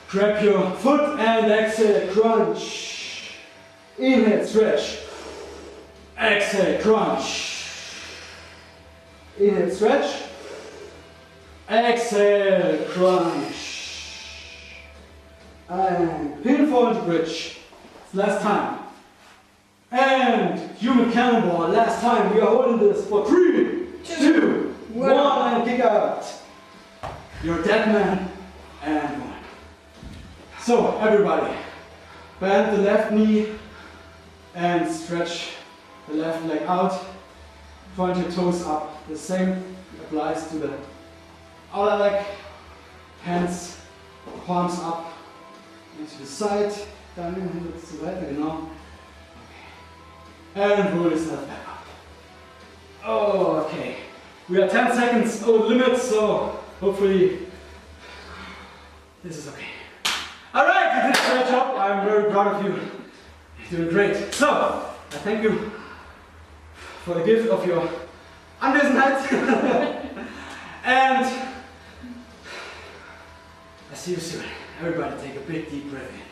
Grab your foot and exhale, crunch. Inhale, stretch. Exhale, crunch. Inhale, stretch. Exhale, crunch. And pinfall into bridge. Last time. And human cannonball. Last time. We are holding this for 3, 2, 1, and kick out. You're dead man and woman. So everybody, Bend the left knee and stretch the left leg out. Point your toes up. The same applies to the outer leg. Hands, palms up into the side. Dann Hände zur Seite, genau. Okay. And roll yourself back up. Oh, okay. We are 10 seconds over the limit, so hopefully this is okay. Alright, you did a great job. I'm very proud of you. You're doing great. So, I thank you for the gift of your Anwesenheit. And I see you soon. Everybody take a big deep breath in.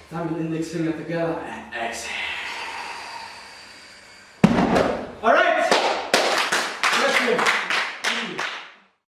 Thumb and index finger together and exhale.